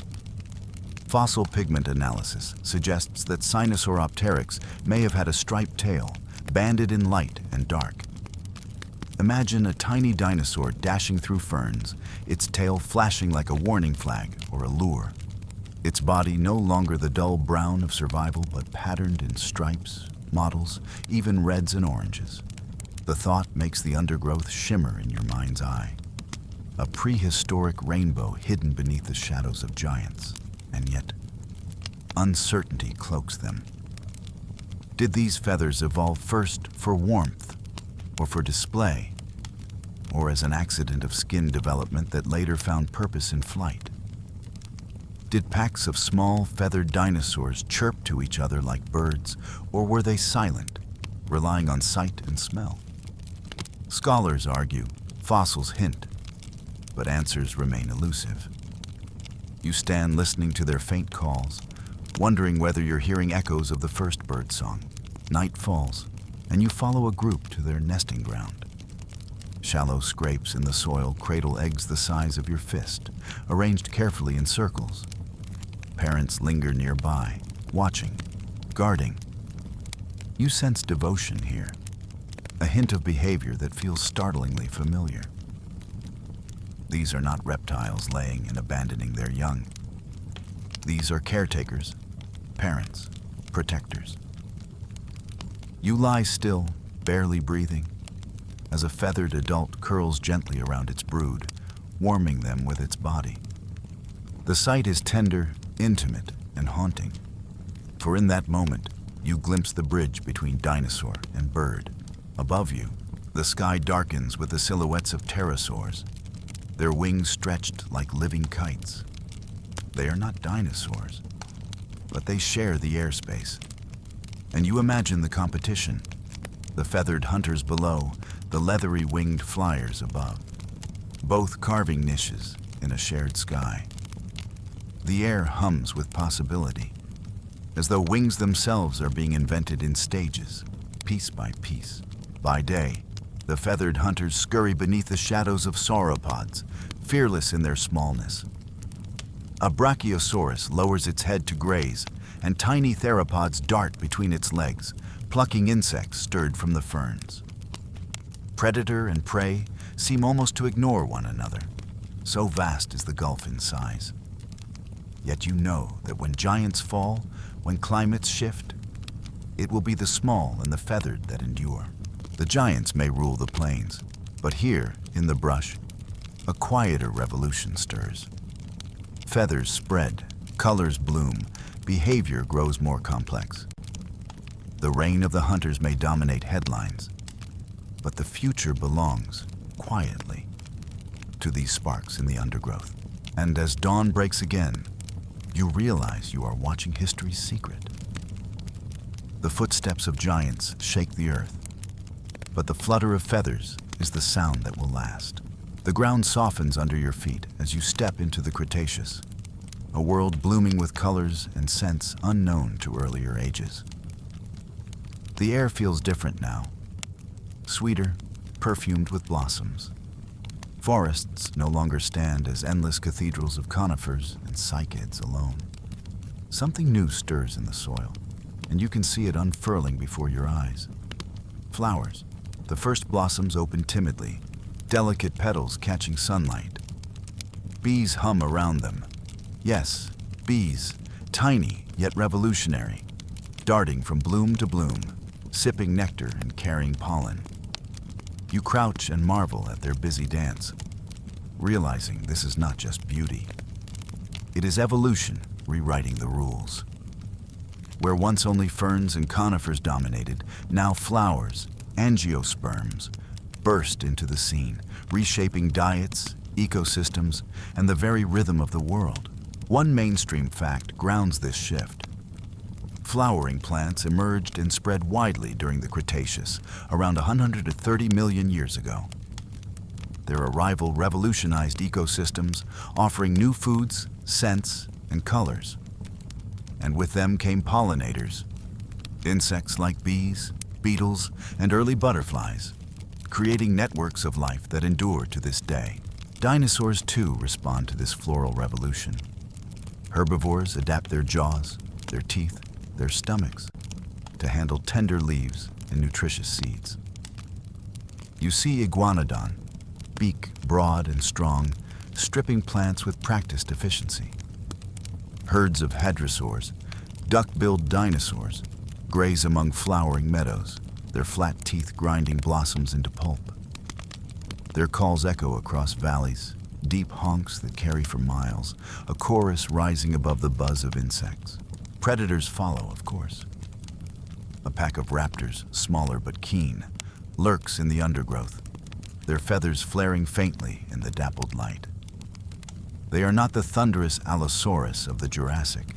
Fossil pigment analysis suggests that Sinosauropteryx may have had a striped tail, banded in light and dark. Imagine a tiny dinosaur dashing through ferns, its tail flashing like a warning flag or a lure. Its body no longer the dull brown of survival, but patterned in stripes, mottles, even reds and oranges. The thought makes the undergrowth shimmer in your mind's eye. A prehistoric rainbow hidden beneath the shadows of giants, and yet uncertainty cloaks them. Did these feathers evolve first for warmth, or for display, or as an accident of skin development that later found purpose in flight? Did packs of small feathered dinosaurs chirp to each other like birds, or were they silent, relying on sight and smell? Scholars argue, fossils hint, but answers remain elusive. You stand listening to their faint calls, wondering whether you're hearing echoes of the first bird song. Night falls, and you follow a group to their nesting ground. Shallow scrapes in the soil cradle eggs the size of your fist, arranged carefully in circles. Parents linger nearby, watching, guarding. You sense devotion here, a hint of behavior that feels startlingly familiar. These are not reptiles laying and abandoning their young. These are caretakers, parents, protectors. You lie still, barely breathing, as a feathered adult curls gently around its brood, warming them with its body. The sight is tender, intimate, and haunting, for in that moment, you glimpse the bridge between dinosaur and bird. Above you, the sky darkens with the silhouettes of pterosaurs, their wings stretched like living kites. They are not dinosaurs, but they share the airspace. And you imagine the competition, the feathered hunters below, the leathery winged flyers above, both carving niches in a shared sky. The air hums with possibility, as though wings themselves are being invented in stages, piece by piece. By day, the feathered hunters scurry beneath the shadows of sauropods, fearless in their smallness. A brachiosaurus lowers its head to graze, and tiny theropods dart between its legs, plucking insects stirred from the ferns. Predator and prey seem almost to ignore one another, so vast is the gulf in size. Yet you know that when giants fall, when climates shift, it will be the small and the feathered that endure. The giants may rule the plains, but here, in the brush, a quieter revolution stirs. Feathers spread, colors bloom, behavior grows more complex. The reign of the hunters may dominate headlines, but the future belongs, quietly, to these sparks in the undergrowth. And as dawn breaks again, you realize you are watching history's secret. The footsteps of giants shake the earth, but the flutter of feathers is the sound that will last. The ground softens under your feet as you step into the Cretaceous, a world blooming with colors and scents unknown to earlier ages. The air feels different now, sweeter, perfumed with blossoms. Forests no longer stand as endless cathedrals of conifers and cycads alone. Something new stirs in the soil, and you can see it unfurling before your eyes. Flowers. The first blossoms open timidly, delicate petals catching sunlight. Bees hum around them. Yes, bees, tiny yet revolutionary, darting from bloom to bloom, sipping nectar and carrying pollen. You crouch and marvel at their busy dance, realizing this is not just beauty. It is evolution rewriting the rules. Where once only ferns and conifers dominated, now flowers, angiosperms, burst into the scene, reshaping diets, ecosystems, and the very rhythm of the world. One mainstream fact grounds this shift. Flowering plants emerged and spread widely during the Cretaceous, around 130 million years ago. Their arrival revolutionized ecosystems, offering new foods, scents, and colors. And with them came pollinators, insects like bees, beetles, and early butterflies, creating networks of life that endure to this day. Dinosaurs, too, respond to this floral revolution. Herbivores adapt their jaws, their teeth, their stomachs to handle tender leaves and nutritious seeds. You see iguanodon, beak broad and strong, stripping plants with practiced efficiency. Herds of hadrosaurs, duck-billed dinosaurs, graze among flowering meadows, their flat teeth grinding blossoms into pulp. Their calls echo across valleys, deep honks that carry for miles, a chorus rising above the buzz of insects. Predators follow, of course. A pack of raptors, smaller but keen, lurks in the undergrowth, their feathers flaring faintly in the dappled light. They are not the thunderous Allosaurus of the Jurassic,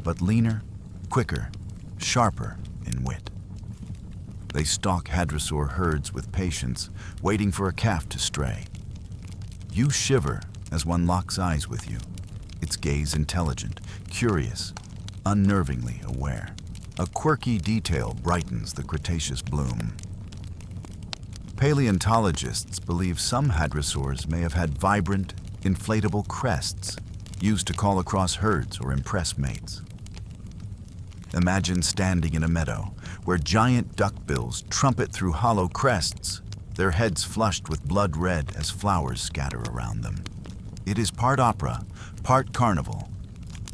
but leaner, quicker, sharper in wit. They stalk hadrosaur herds with patience, waiting for a calf to stray. You shiver as one locks eyes with you, its gaze intelligent, curious, unnervingly aware. A quirky detail brightens the Cretaceous bloom. Paleontologists believe some hadrosaurs may have had vibrant, inflatable crests used to call across herds or impress mates. Imagine standing in a meadow where giant duckbills trumpet through hollow crests, their heads flushed with blood red as flowers scatter around them. It is part opera, part carnival,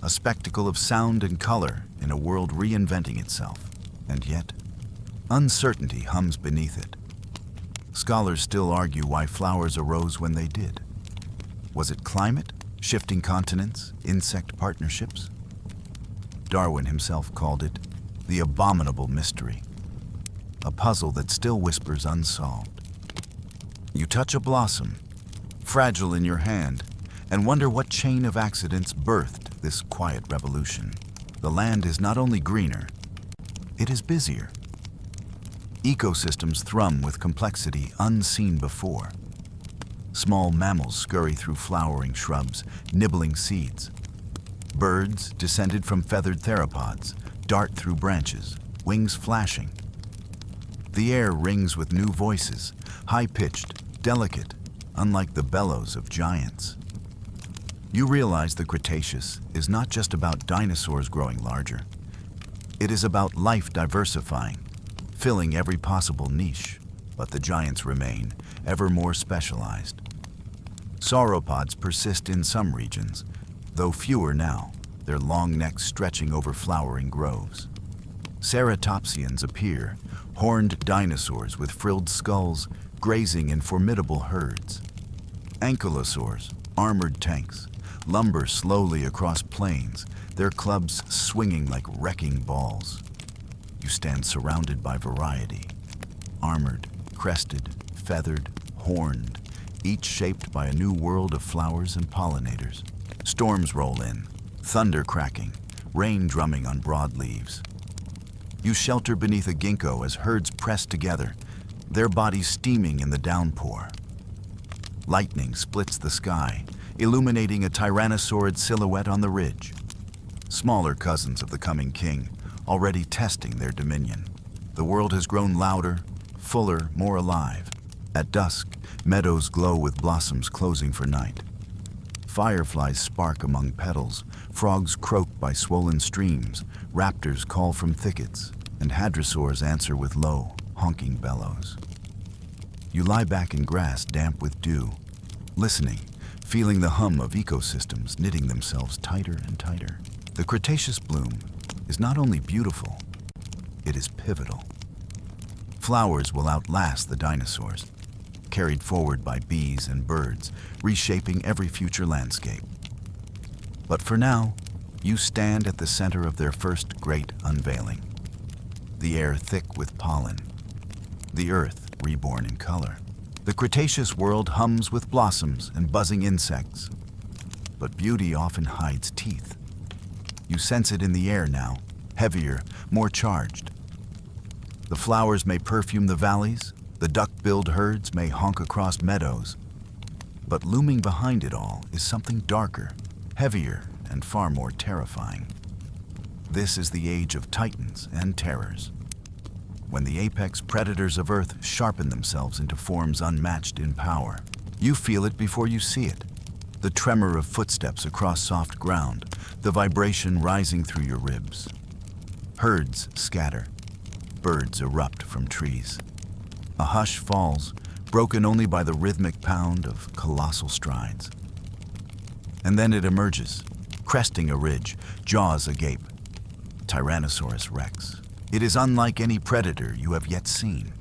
a spectacle of sound and color in a world reinventing itself. And yet, uncertainty hums beneath it. Scholars still argue why flowers arose when they did. Was it climate, shifting continents, insect partnerships? Darwin himself called it the abominable mystery, a puzzle that still whispers unsolved. You touch a blossom, fragile in your hand, and wonder what chain of accidents birthed this quiet revolution. The land is not only greener, it is busier. Ecosystems thrum with complexity unseen before. Small mammals scurry through flowering shrubs, nibbling seeds. Birds, descended from feathered theropods, dart through branches, wings flashing. The air rings with new voices, high-pitched, delicate, unlike the bellows of giants. You realize the Cretaceous is not just about dinosaurs growing larger. It is about life diversifying, filling every possible niche, but the giants remain ever more specialized. Sauropods persist in some regions, though fewer now, their long necks stretching over flowering groves. Ceratopsians appear, horned dinosaurs with frilled skulls grazing in formidable herds. Ankylosaurs, armored tanks, lumber slowly across plains, their clubs swinging like wrecking balls. You stand surrounded by variety, armored, crested, feathered, horned, each shaped by a new world of flowers and pollinators. Storms roll in, thunder cracking, rain drumming on broad leaves. You shelter beneath a ginkgo as herds press together, their bodies steaming in the downpour. Lightning splits the sky, illuminating a tyrannosaurid silhouette on the ridge. Smaller cousins of the coming king, already testing their dominion. The world has grown louder, fuller, more alive. At dusk, meadows glow with blossoms closing for night. Fireflies spark among petals, frogs croak by swollen streams, raptors call from thickets, and hadrosaurs answer with low, honking bellows. You lie back in grass damp with dew, listening, feeling the hum of ecosystems knitting themselves tighter and tighter. The Cretaceous bloom is not only beautiful, it is pivotal. Flowers will outlast the dinosaurs, carried forward by bees and birds, reshaping every future landscape. But for now, you stand at the center of their first great unveiling. The air thick with pollen, the earth reborn in color. The Cretaceous world hums with blossoms and buzzing insects, but beauty often hides teeth. You sense it in the air now, heavier, more charged. The flowers may perfume the valleys, the duck-billed herds may honk across meadows, but looming behind it all is something darker, heavier, and far more terrifying. This is the age of titans and terrors, when the apex predators of Earth sharpen themselves into forms unmatched in power. You feel it before you see it. The tremor of footsteps across soft ground, the vibration rising through your ribs. Herds scatter. Birds erupt from trees. A hush falls, broken only by the rhythmic pound of colossal strides. And then it emerges, cresting a ridge, jaws agape. Tyrannosaurus rex. It is unlike any predator you have yet seen.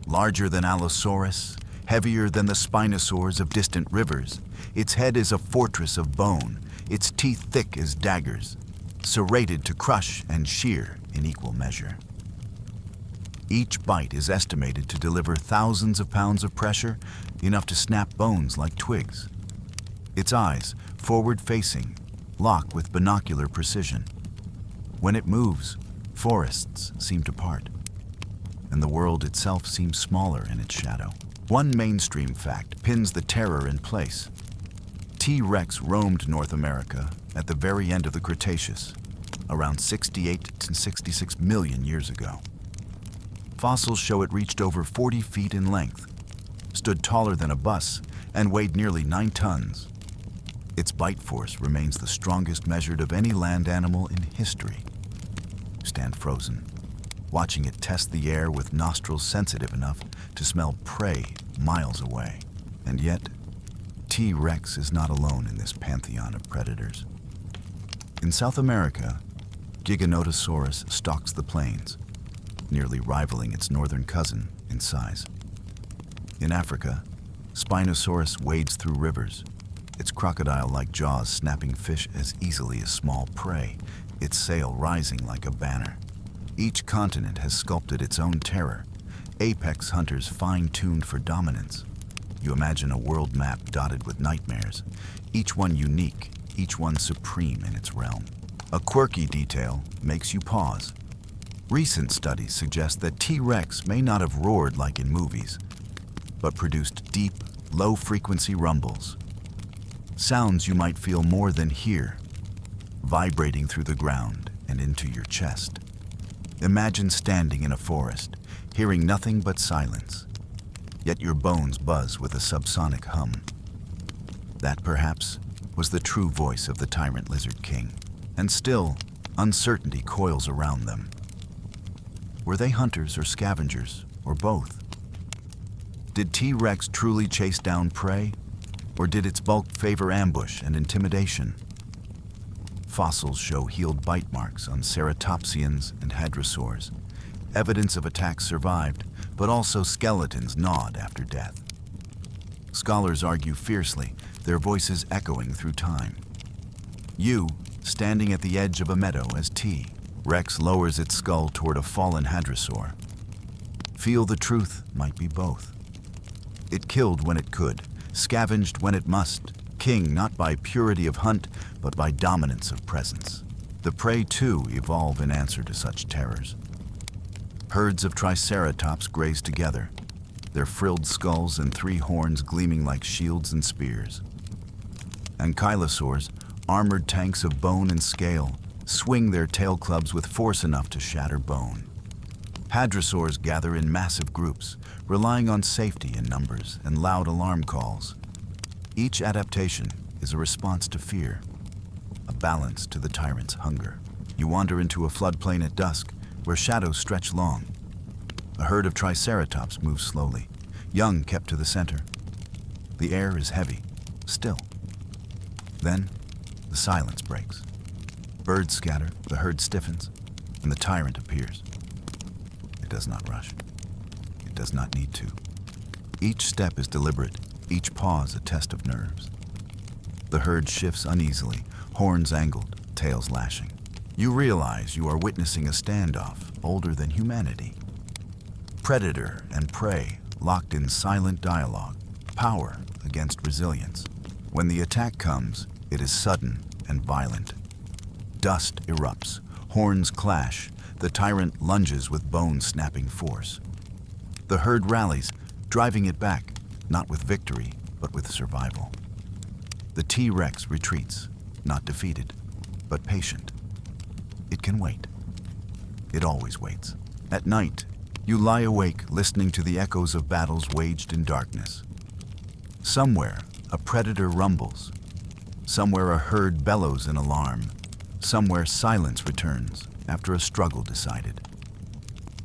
Larger than Allosaurus, heavier than the spinosaurs of distant rivers, its head is a fortress of bone, its teeth thick as daggers, serrated to crush and shear in equal measure. Each bite is estimated to deliver thousands of pounds of pressure, enough to snap bones like twigs. Its eyes, forward-facing, lock with binocular precision. When it moves, forests seem to part, and the world itself seems smaller in its shadow. One mainstream fact pins the terror in place. T-Rex roamed North America at the very end of the Cretaceous, around 68 to 66 million years ago. Fossils show it reached over 40 feet in length, stood taller than a bus, and weighed nearly 9 tons. Its bite force remains the strongest measured of any land animal in history. You stand frozen, watching it test the air with nostrils sensitive enough to smell prey miles away. And yet, T-Rex is not alone in this pantheon of predators. In South America, Giganotosaurus stalks the plains, nearly rivaling its northern cousin in size. In Africa, Spinosaurus wades through rivers, its crocodile-like jaws snapping fish as easily as small prey, its sail rising like a banner. Each continent has sculpted its own terror, apex hunters fine-tuned for dominance. You imagine a world map dotted with nightmares, each one unique, each one supreme in its realm. A quirky detail makes you pause. Recent studies suggest that T-Rex may not have roared like in movies, but produced deep, low-frequency rumbles. Sounds you might feel more than hear, vibrating through the ground and into your chest. Imagine standing in a forest, hearing nothing but silence, yet your bones buzz with a subsonic hum. That, perhaps, was the true voice of the tyrant lizard king. And still, uncertainty coils around them. Were they hunters or scavengers, or both? Did T-Rex truly chase down prey, or did its bulk favor ambush and intimidation? Fossils show healed bite marks on ceratopsians and hadrosaurs, evidence of attacks survived, but also skeletons gnawed after death. Scholars argue fiercely, their voices echoing through time. You, standing at the edge of a meadow as T-Rex lowers its skull toward a fallen hadrosaur. Feel the truth might be both. It killed when it could, scavenged when it must, king not by purity of hunt, but by dominance of presence. The prey, too, evolve in answer to such terrors. Herds of Triceratops graze together, their frilled skulls and 3 horns gleaming like shields and spears. Ankylosaurs, armored tanks of bone and scale, swing their tail clubs with force enough to shatter bone. Hadrosaurs gather in massive groups, relying on safety in numbers and loud alarm calls. Each adaptation is a response to fear, a balance to the tyrant's hunger. You wander into a floodplain at dusk, where shadows stretch long. A herd of Triceratops moves slowly, young kept to the center. The air is heavy, still. Then, the silence breaks. Birds scatter, the herd stiffens, and the tyrant appears. It does not rush. It does not need to. Each step is deliberate, each pause a test of nerves. The herd shifts uneasily, horns angled, tails lashing. You realize you are witnessing a standoff older than humanity. Predator and prey locked in silent dialogue, power against resilience. When the attack comes, it is sudden and violent. Dust erupts, horns clash, the tyrant lunges with bone-snapping force. The herd rallies, driving it back, not with victory, but with survival. The T-Rex retreats, not defeated, but patient. It can wait. It always waits. At night, you lie awake listening to the echoes of battles waged in darkness. Somewhere, a predator rumbles, Somewhere a herd bellows in alarm. Somewhere silence returns after a struggle decided.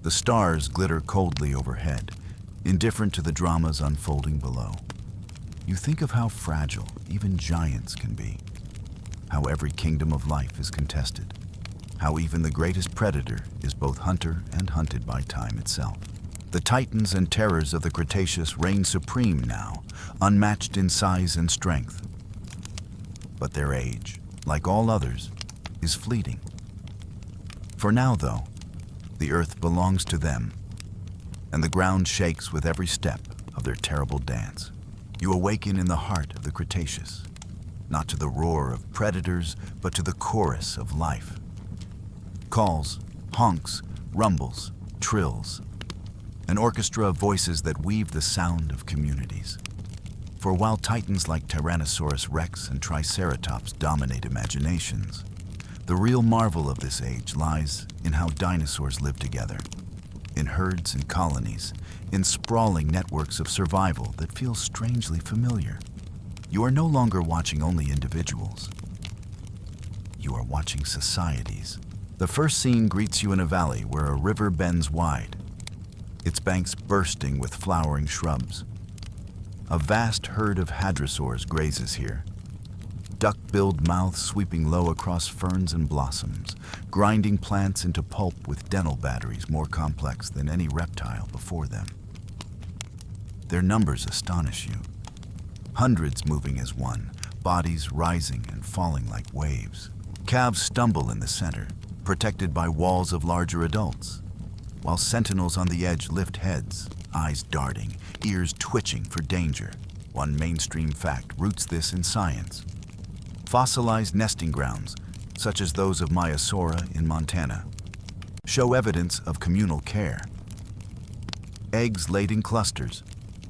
The stars glitter coldly overhead, indifferent to the dramas unfolding below. You think of how fragile even giants can be, how every kingdom of life is contested, how even the greatest predator is both hunter and hunted by time itself. The titans and terrors of the Cretaceous reign supreme now, unmatched in size and strength. But their age, like all others, is fleeting. For now, though, the earth belongs to them, and the ground shakes with every step of their terrible dance. You awaken in the heart of the Cretaceous, not to the roar of predators, but to the chorus of life. Calls, honks, rumbles, trills, an orchestra of voices that weave the sound of communities. For while titans like Tyrannosaurus rex and Triceratops dominate imaginations, the real marvel of this age lies in how dinosaurs live together, in herds and colonies, in sprawling networks of survival that feel strangely familiar. You are no longer watching only individuals. You are watching societies. The first scene greets you in a valley where a river bends wide, its banks bursting with flowering shrubs. A vast herd of hadrosaurs grazes here, duck-billed mouths sweeping low across ferns and blossoms, grinding plants into pulp with dental batteries more complex than any reptile before them. Their numbers astonish you. Hundreds moving as one, bodies rising and falling like waves. Calves stumble in the center, protected by walls of larger adults, while sentinels on the edge lift heads, eyes darting, ears twitching for danger. One mainstream fact roots this in science. Fossilized nesting grounds, such as those of Maiasaura in Montana, show evidence of communal care. Eggs laid in clusters,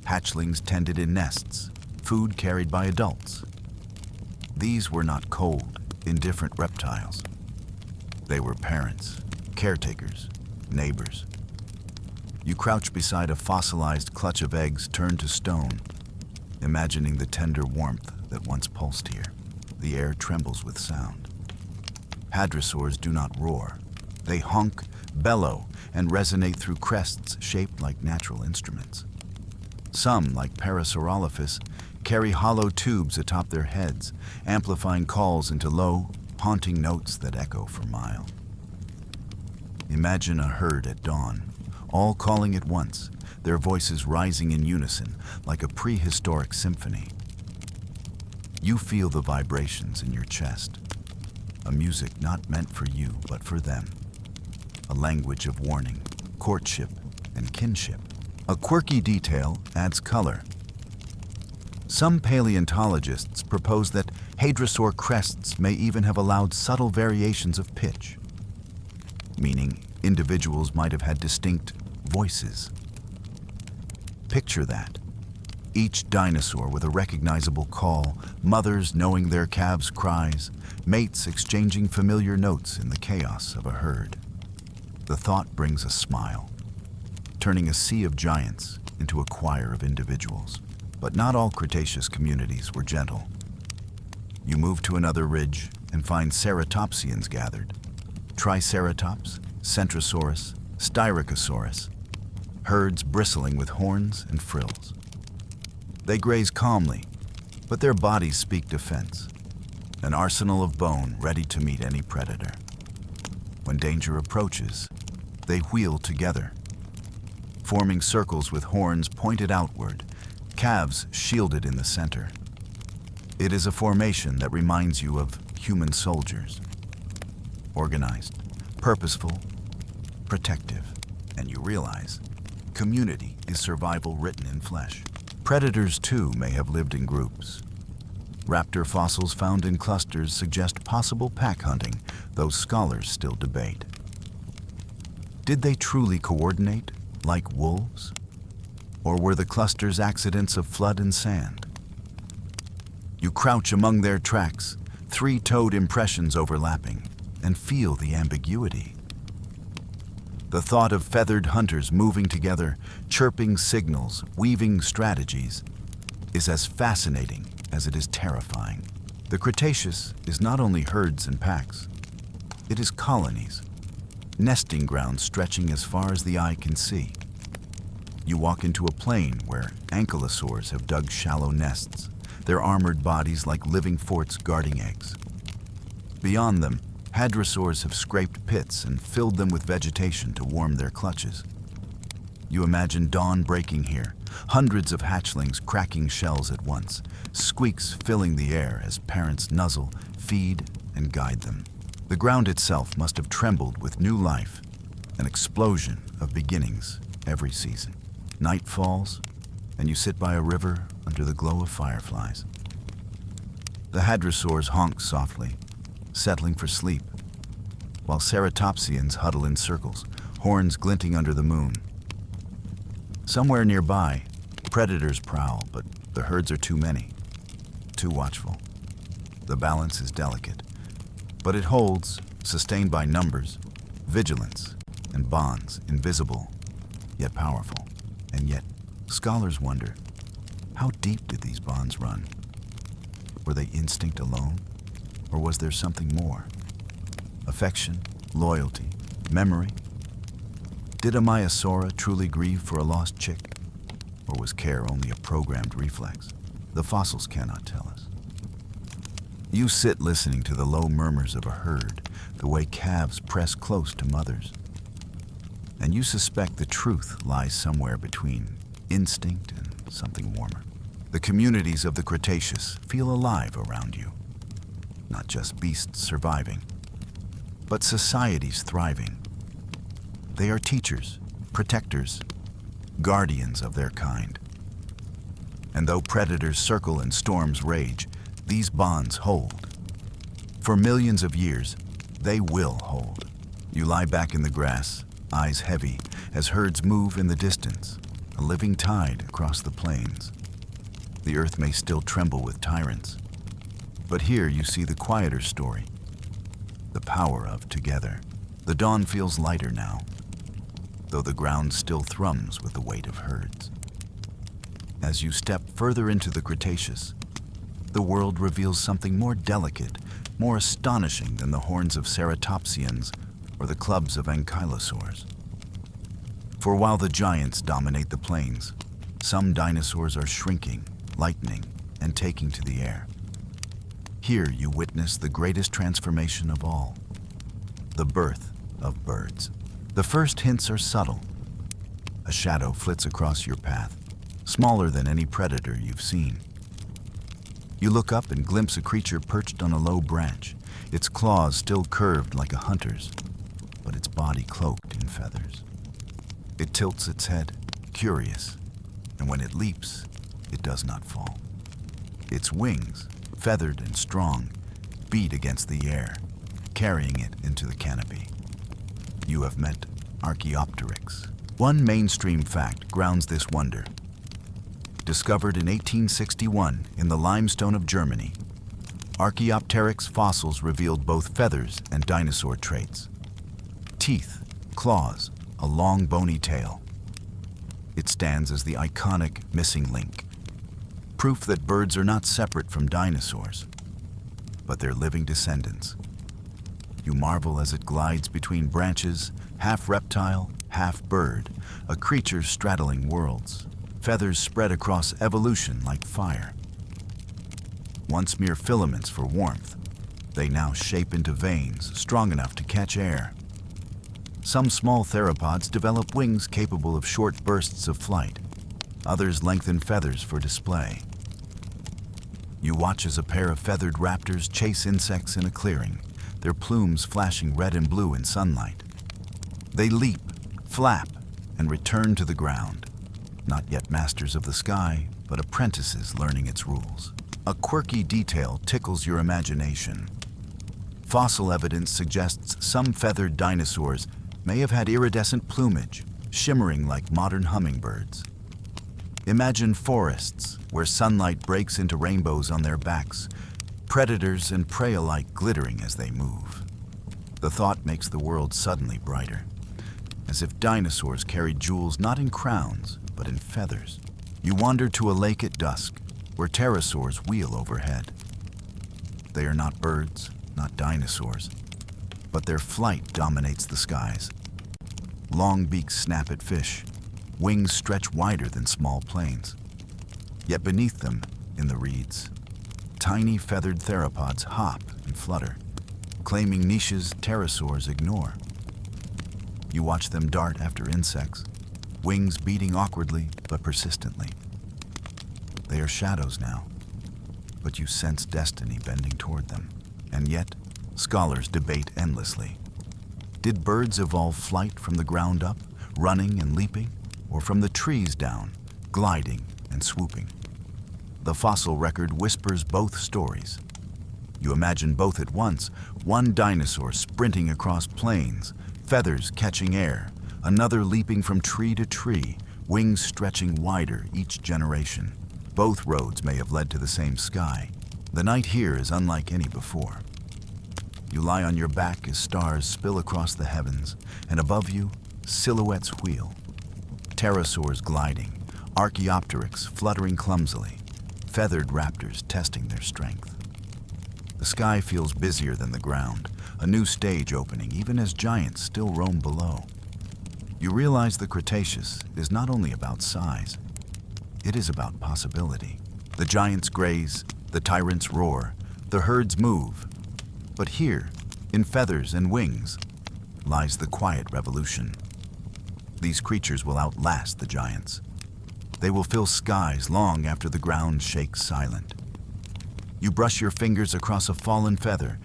hatchlings tended in nests, food carried by adults. These were not cold, indifferent reptiles. They were parents, caretakers, neighbors. You crouch beside a fossilized clutch of eggs turned to stone, imagining the tender warmth that once pulsed here. The air trembles with sound. Hadrosaurs do not roar. They honk, bellow, and resonate through crests shaped like natural instruments. Some, like Parasaurolophus, carry hollow tubes atop their heads, amplifying calls into low, haunting notes that echo for miles. Imagine a herd at dawn, all calling at once, their voices rising in unison like a prehistoric symphony. You feel the vibrations in your chest, a music not meant for you but for them, a language of warning, courtship, and kinship. A quirky detail adds color. Some paleontologists propose that hadrosaur crests may even have allowed subtle variations of pitch, meaning individuals might have had distinct voices. Picture that. Each dinosaur with a recognizable call, mothers knowing their calves' cries, mates exchanging familiar notes in the chaos of a herd. The thought brings a smile, turning a sea of giants into a choir of individuals. But not all Cretaceous communities were gentle. You move to another ridge and find ceratopsians gathered. Triceratops, Centrosaurus, Styracosaurus, herds bristling with horns and frills. They graze calmly, but their bodies speak defense, an arsenal of bone ready to meet any predator. When danger approaches, they wheel together, forming circles with horns pointed outward, calves shielded in the center. It is a formation that reminds you of human soldiers. Organized, purposeful, protective, and you realize community is survival written in flesh. Predators, too, may have lived in groups. Raptor fossils found in clusters suggest possible pack hunting, though scholars still debate. Did they truly coordinate, like wolves? Or were the clusters accidents of flood and sand? You crouch among their tracks, three-toed impressions overlapping, and feel the ambiguity. The thought of feathered hunters moving together, chirping signals, weaving strategies, is as fascinating as it is terrifying. The Cretaceous is not only herds and packs, it is colonies, nesting grounds stretching as far as the eye can see. You walk into a plain where ankylosaurs have dug shallow nests, their armored bodies like living forts guarding eggs. Beyond them, hadrosaurs have scraped pits and filled them with vegetation to warm their clutches. You imagine dawn breaking here, hundreds of hatchlings cracking shells at once, squeaks filling the air as parents nuzzle, feed, and guide them. The ground itself must have trembled with new life, an explosion of beginnings every season. Night falls, and you sit by a river under the glow of fireflies. The hadrosaurs honk softly, settling for sleep, while ceratopsians huddle in circles, horns glinting under the moon. Somewhere nearby, predators prowl, but the herds are too many, too watchful. The balance is delicate, but it holds, sustained by numbers, vigilance, and bonds, invisible, yet powerful. And yet, scholars wonder, how deep did these bonds run? Were they instinct alone, or was there something more? Affection, loyalty, memory? Did a Maiasaura truly grieve for a lost chick? Or was care only a programmed reflex? The fossils cannot tell us. You sit listening to the low murmurs of a herd, the way calves press close to mothers. And you suspect the truth lies somewhere between instinct and something warmer. The communities of the Cretaceous feel alive around you. Not just beasts surviving, but societies thriving. They are teachers, protectors, guardians of their kind. And though predators circle and storms rage, these bonds hold. For millions of years, they will hold. You lie back in the grass, eyes heavy, as herds move in the distance, a living tide across the plains. The earth may still tremble with tyrants, but here you see the quieter story, the power of together. The dawn feels lighter now, though the ground still thrums with the weight of herds. As you step further into the Cretaceous, the world reveals something more delicate, more astonishing than the horns of ceratopsians or the clubs of ankylosaurs. For while the giants dominate the plains, some dinosaurs are shrinking, lightening, and taking to the air. Here you witness the greatest transformation of all, the birth of birds. The first hints are subtle. A shadow flits across your path, smaller than any predator you've seen. You look up and glimpse a creature perched on a low branch, its claws still curved like a hunter's, but its body cloaked in feathers. It tilts its head, curious, and when it leaps, it does not fall. Its wings, feathered and strong, beat against the air, carrying it into the canopy. You have met Archaeopteryx. One mainstream fact grounds this wonder. Discovered in 1861 in the limestone of Germany, Archaeopteryx fossils revealed both feathers and dinosaur traits. Teeth, claws, a long bony tail. It stands as the iconic missing link, proof that birds are not separate from dinosaurs, but their living descendants. You marvel as it glides between branches, half reptile, half bird, a creature straddling worlds, feathers spread across evolution like fire. Once mere filaments for warmth, they now shape into veins strong enough to catch air. Some small theropods develop wings capable of short bursts of flight. Others lengthen feathers for display. You watch as a pair of feathered raptors chase insects in a clearing, their plumes flashing red and blue in sunlight. They leap, flap, and return to the ground, not yet masters of the sky, but apprentices learning its rules. A quirky detail tickles your imagination. Fossil evidence suggests some feathered dinosaurs may have had iridescent plumage, shimmering like modern hummingbirds. Imagine forests where sunlight breaks into rainbows on their backs, predators and prey alike glittering as they move. The thought makes the world suddenly brighter, as if dinosaurs carried jewels not in crowns, but in feathers. You wander to a lake at dusk, where pterosaurs wheel overhead. They are not birds, not dinosaurs, but their flight dominates the skies. Long beaks snap at fish, wings stretch wider than small planes. Yet beneath them, in the reeds, tiny feathered theropods hop and flutter, claiming niches pterosaurs ignore. You watch them dart after insects, wings beating awkwardly but persistently. They are shadows now, but you sense destiny bending toward them. And yet, scholars debate endlessly. Did birds evolve flight from the ground up, running and leaping, or from the trees down, gliding and swooping? The fossil record whispers both stories. You imagine both at once, one dinosaur sprinting across plains, feathers catching air, another leaping from tree to tree, wings stretching wider each generation. Both roads may have led to the same sky. The night here is unlike any before. You lie on your back as stars spill across the heavens, and above you, silhouettes wheel. Pterosaurs gliding, Archaeopteryx fluttering clumsily, feathered raptors testing their strength. The sky feels busier than the ground, a new stage opening even as giants still roam below. You realize the Cretaceous is not only about size, it is about possibility. The giants graze, the tyrants roar, the herds move. But here, in feathers and wings, lies the quiet revolution. These creatures will outlast the giants. They will fill skies long after the ground shakes silent. You brush your fingers across a fallen feather,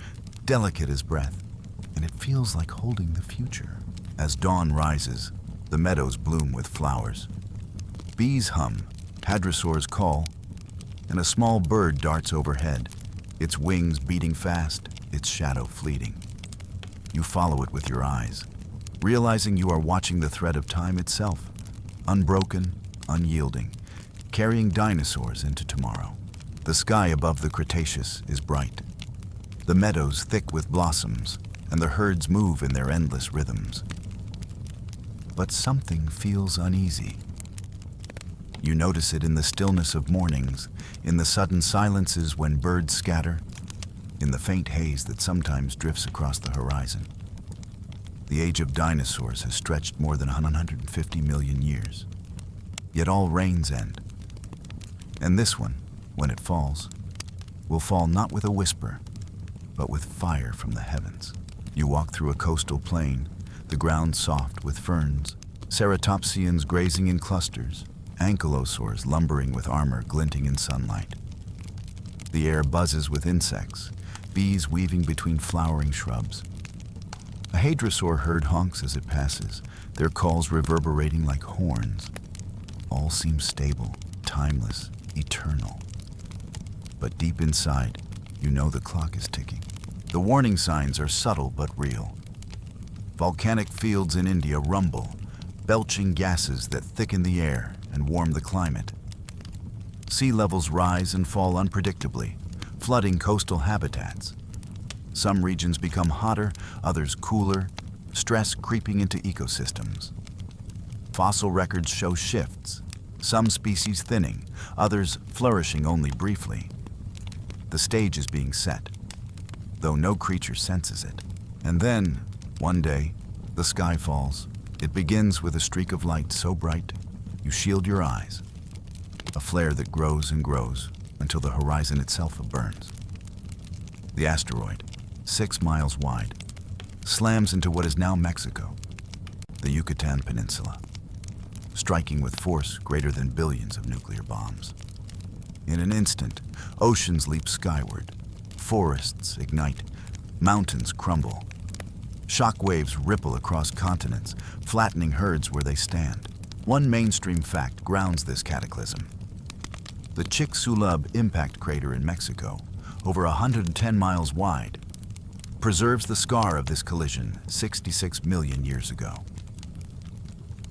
delicate as breath, and it feels like holding the future. As dawn rises, the meadows bloom with flowers. Bees hum, hadrosaurs call, and a small bird darts overhead, its wings beating fast, its shadow fleeting. You follow it with your eyes, realizing you are watching the thread of time itself, unbroken, unyielding, carrying dinosaurs into tomorrow. The sky above the Cretaceous is bright, the meadows thick with blossoms, and the herds move in their endless rhythms. But something feels uneasy. You notice it in the stillness of mornings, in the sudden silences when birds scatter, in the faint haze that sometimes drifts across the horizon. The age of dinosaurs has stretched more than 150 million years. Yet all rains end. And this one, when it falls, will fall not with a whisper, but with fire from the heavens. You walk through a coastal plain, the ground soft with ferns, ceratopsians grazing in clusters, ankylosaurs lumbering with armor glinting in sunlight. The air buzzes with insects, bees weaving between flowering shrubs. A hadrosaur herd honks as it passes, their calls reverberating like horns. All seem stable, timeless, eternal. But deep inside, you know the clock is ticking. The warning signs are subtle but real. Volcanic fields in India rumble, belching gases that thicken the air and warm the climate. Sea levels rise and fall unpredictably, flooding coastal habitats. Some regions become hotter, others cooler, stress creeping into ecosystems. Fossil records show shifts, some species thinning, others flourishing only briefly. The stage is being set, though no creature senses it. And then, one day, the sky falls. It begins with a streak of light so bright, you shield your eyes. A flare that grows and grows until the horizon itself burns. The asteroid, 6 miles wide, slams into what is now Mexico, the Yucatan Peninsula, striking with force greater than billions of nuclear bombs. In an instant, oceans leap skyward, forests ignite, mountains crumble. Shock waves ripple across continents, flattening herds where they stand. One mainstream fact grounds this cataclysm. The Chicxulub impact crater in Mexico, over 110 miles wide, preserves the scar of this collision 66 million years ago.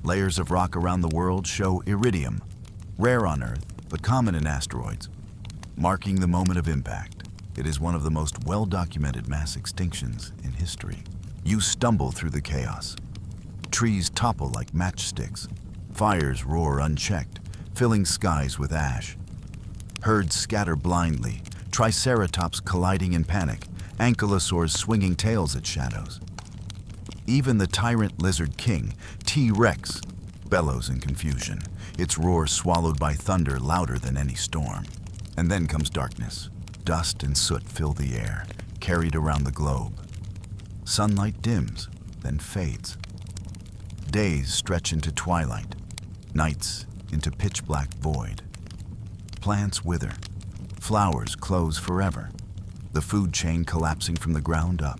Layers of rock around the world show iridium, rare on Earth but common in asteroids, marking the moment of impact. It is one of the most well-documented mass extinctions in history. You stumble through the chaos. Trees topple like matchsticks. Fires roar unchecked, filling skies with ash. Herds scatter blindly, Triceratops colliding in panic, ankylosaurs swinging tails at shadows. Even the tyrant lizard king, T-Rex, bellows in confusion, its roar swallowed by thunder louder than any storm. And then comes darkness. Dust and soot fill the air, carried around the globe. Sunlight dims, then fades. Days stretch into twilight, nights into pitch-black void. Plants wither, flowers close forever, the food chain collapsing from the ground up.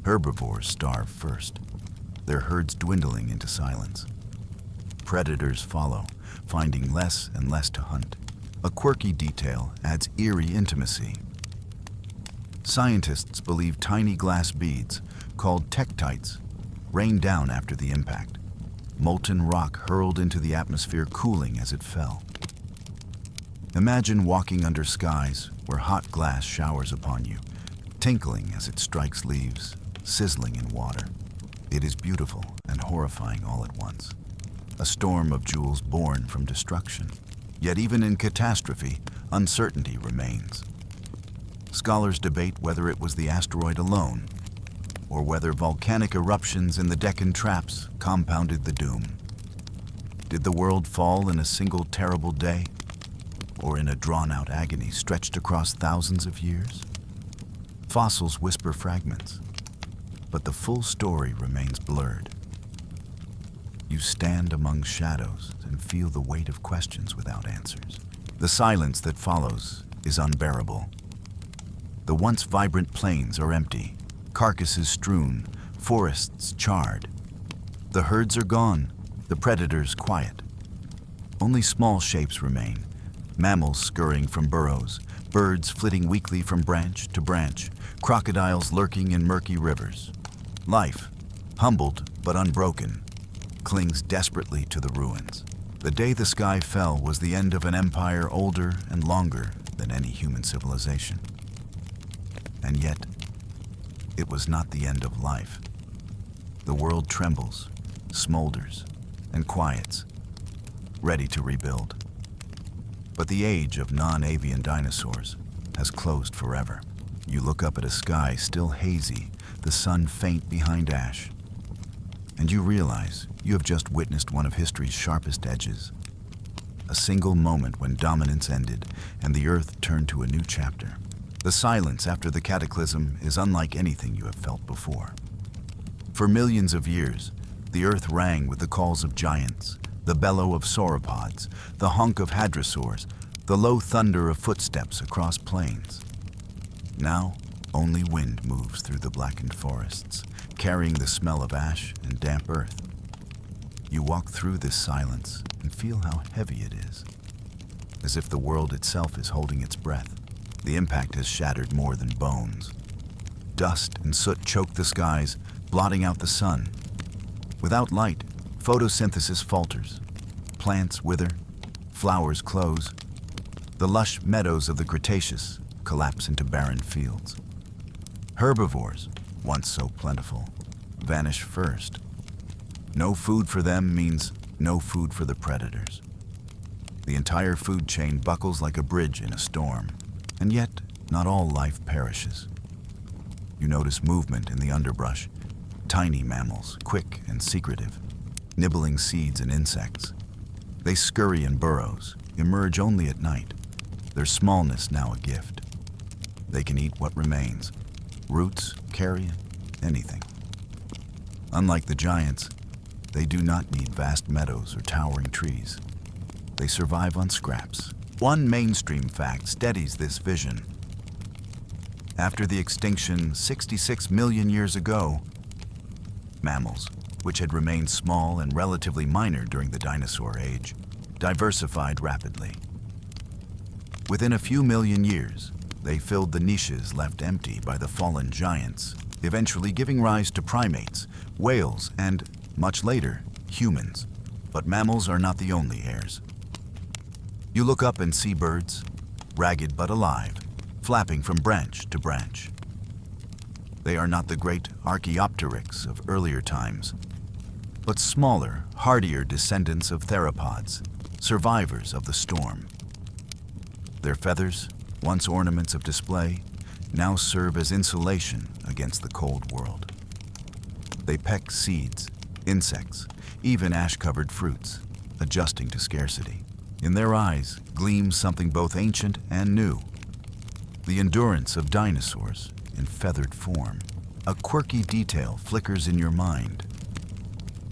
Herbivores starve first, their herds dwindling into silence. Predators follow, finding less and less to hunt. A quirky detail adds eerie intimacy. Scientists believe tiny glass beads, called tektites, rain down after the impact. Molten rock hurled into the atmosphere, cooling as it fell. Imagine walking under skies where hot glass showers upon you, tinkling as it strikes leaves, sizzling in water. It is beautiful and horrifying all at once. A storm of jewels born from destruction. Yet even in catastrophe, uncertainty remains. Scholars debate whether it was the asteroid alone, or whether volcanic eruptions in the Deccan Traps compounded the doom. Did the world fall in a single terrible day, or in a drawn-out agony stretched across thousands of years? Fossils whisper fragments, but the full story remains blurred. You stand among shadows and feel the weight of questions without answers. The silence that follows is unbearable. The once vibrant plains are empty, carcasses strewn, forests charred. The herds are gone, the predators quiet. Only small shapes remain, mammals scurrying from burrows, birds flitting weakly from branch to branch, crocodiles lurking in murky rivers. Life, humbled but unbroken, clings desperately to the ruins. The day the sky fell was the end of an empire older and longer than any human civilization. And yet, it was not the end of life. The world trembles, smolders, and quiets, ready to rebuild. But the age of non-avian dinosaurs has closed forever. You look up at a sky still hazy, the sun faint behind ash, and you realize you have just witnessed one of history's sharpest edges. A single moment when dominance ended and the Earth turned to a new chapter. The silence after the cataclysm is unlike anything you have felt before. For millions of years, the Earth rang with the calls of giants, the bellow of sauropods, the honk of hadrosaurs, the low thunder of footsteps across plains. Now, only wind moves through the blackened forests, carrying the smell of ash and damp earth. You walk through this silence and feel how heavy it is, as if the world itself is holding its breath. The impact has shattered more than bones. Dust and soot choke the skies, blotting out the sun. Without light, photosynthesis falters. Plants wither, flowers close. The lush meadows of the Cretaceous collapse into barren fields. Herbivores, once so plentiful, vanish first. No food for them means no food for the predators. The entire food chain buckles like a bridge in a storm. And yet, not all life perishes. You notice movement in the underbrush, tiny mammals, quick and secretive, nibbling seeds and insects. They scurry in burrows, emerge only at night, their smallness now a gift. They can eat what remains, roots, carrion, anything. Unlike the giants, they do not need vast meadows or towering trees. They survive on scraps. One mainstream fact steadies this vision. After the extinction 66 million years ago, mammals, which had remained small and relatively minor during the dinosaur age, diversified rapidly. Within a few million years, they filled the niches left empty by the fallen giants, eventually giving rise to primates, whales, and, much later, humans. But mammals are not the only heirs. You look up and see birds, ragged but alive, flapping from branch to branch. They are not the great Archaeopteryx of earlier times, but smaller, hardier descendants of theropods, survivors of the storm. Their feathers, once ornaments of display, now serve as insulation against the cold world. They peck seeds, insects, even ash-covered fruits, adjusting to scarcity. In their eyes gleams something both ancient and new. The endurance of dinosaurs in feathered form. A quirky detail flickers in your mind.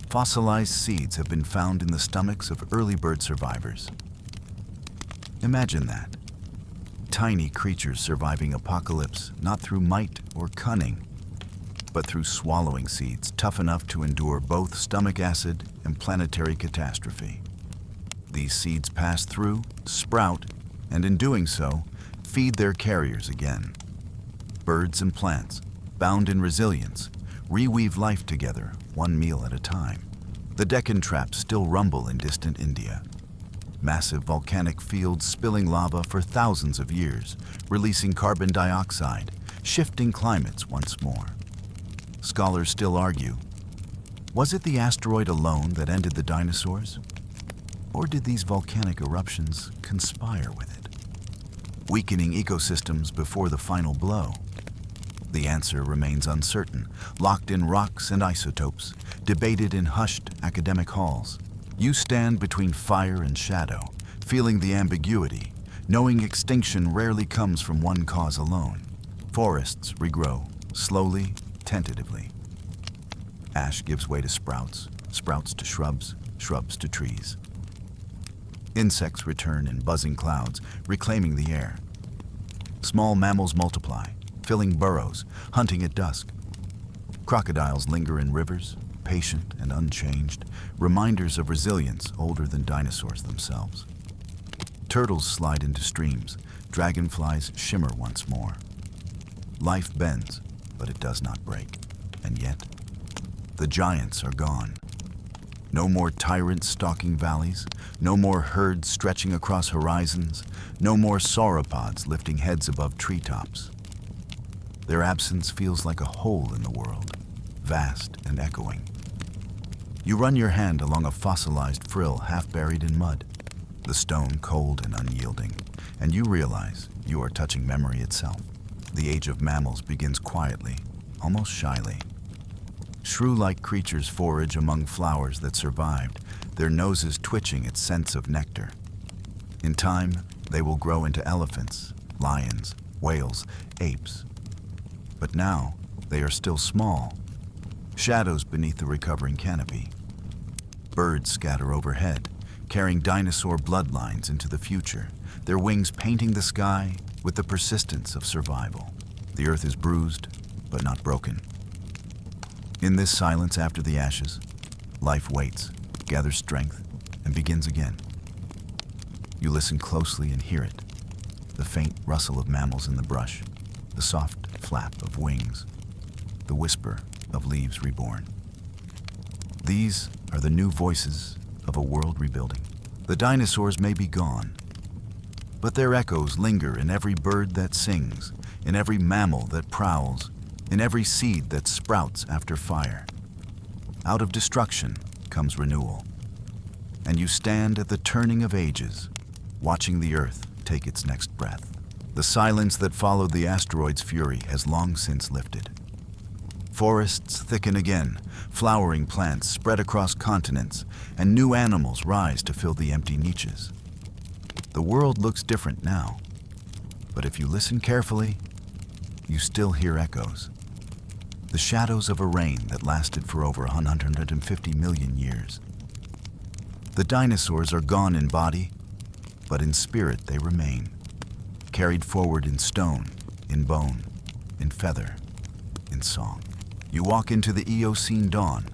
Fossilized seeds have been found in the stomachs of early bird survivors. Imagine that. Tiny creatures surviving apocalypse not through might or cunning, but through swallowing seeds tough enough to endure both stomach acid and planetary catastrophe. These seeds pass through, sprout, and in doing so, feed their carriers again. Birds and plants, bound in resilience, reweave life together, one meal at a time. The Deccan traps still rumble in distant India. Massive volcanic fields spilling lava for thousands of years, releasing carbon dioxide, shifting climates once more. Scholars still argue, was it the asteroid alone that ended the dinosaurs? Or did these volcanic eruptions conspire with it, weakening ecosystems before the final blow? The answer remains uncertain, locked in rocks and isotopes, debated in hushed academic halls. You stand between fire and shadow, feeling the ambiguity, knowing extinction rarely comes from one cause alone. Forests regrow, slowly, tentatively. Ash gives way to sprouts, sprouts to shrubs, shrubs to trees. Insects return in buzzing clouds, reclaiming the air. Small mammals multiply, filling burrows, hunting at dusk. Crocodiles linger in rivers, patient and unchanged, reminders of resilience older than dinosaurs themselves. Turtles slide into streams, dragonflies shimmer once more. Life bends, but it does not break. And yet, the giants are gone. No more tyrants stalking valleys, no more herds stretching across horizons, no more sauropods lifting heads above treetops. Their absence feels like a hole in the world, vast and echoing. You run your hand along a fossilized frill half buried in mud, the stone cold and unyielding, and you realize you are touching memory itself. The age of mammals begins quietly, almost shyly. Shrew-like creatures forage among flowers that survived, their noses twitching at scents of nectar. In time, they will grow into elephants, lions, whales, apes. But now, they are still small, shadows beneath the recovering canopy. Birds scatter overhead, carrying dinosaur bloodlines into the future, their wings painting the sky with the persistence of survival. The earth is bruised, but not broken. In this silence after the ashes, life waits, gathers strength, and begins again. You listen closely and hear it, the faint rustle of mammals in the brush, the soft flap of wings, the whisper of leaves reborn. These are the new voices of a world rebuilding. The dinosaurs may be gone, but their echoes linger in every bird that sings, in every mammal that prowls, in every seed that sprouts after fire. Out of destruction comes renewal. And you stand at the turning of ages, watching the earth take its next breath. The silence that followed the asteroid's fury has long since lifted. Forests thicken again, flowering plants spread across continents, and new animals rise to fill the empty niches. The world looks different now, but if you listen carefully, you still hear echoes. The shadows of a reign that lasted for over 150 million years. The dinosaurs are gone in body, but in spirit they remain, carried forward in stone, in bone, in feather, in song. You walk into the Eocene dawn,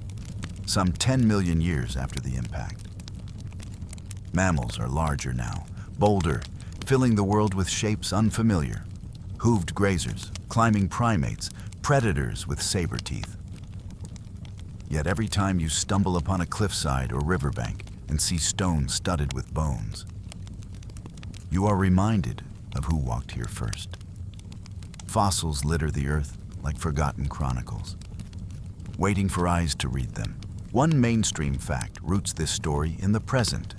some 10 million years after the impact. Mammals are larger now, bolder, filling the world with shapes unfamiliar. Hooved grazers, climbing primates, predators with saber teeth. Yet every time you stumble upon a cliffside or riverbank and see stones studded with bones, you are reminded of who walked here first. Fossils litter the earth like forgotten chronicles, waiting for eyes to read them. One mainstream fact roots this story in the present.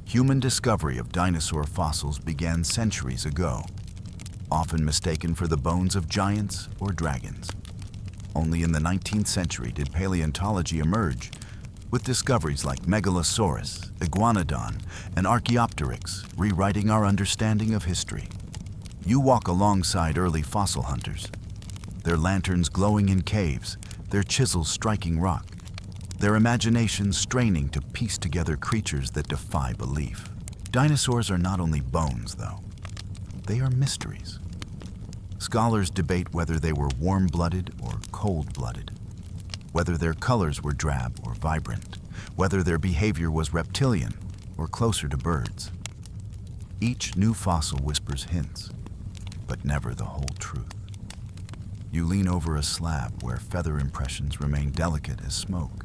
Human discovery of dinosaur fossils began centuries ago. often mistaken for the bones of giants or dragons. Only in the 19th century did paleontology emerge, with discoveries like Megalosaurus, Iguanodon, and Archaeopteryx rewriting our understanding of history. You walk alongside early fossil hunters, their lanterns glowing in caves, their chisels striking rock, their imaginations straining to piece together creatures that defy belief. Dinosaurs are not only bones, though. They are mysteries. Scholars debate whether they were warm-blooded or cold-blooded, whether their colors were drab or vibrant, whether their behavior was reptilian or closer to birds. Each new fossil whispers hints, but never the whole truth. You lean over a slab where feather impressions remain delicate as smoke,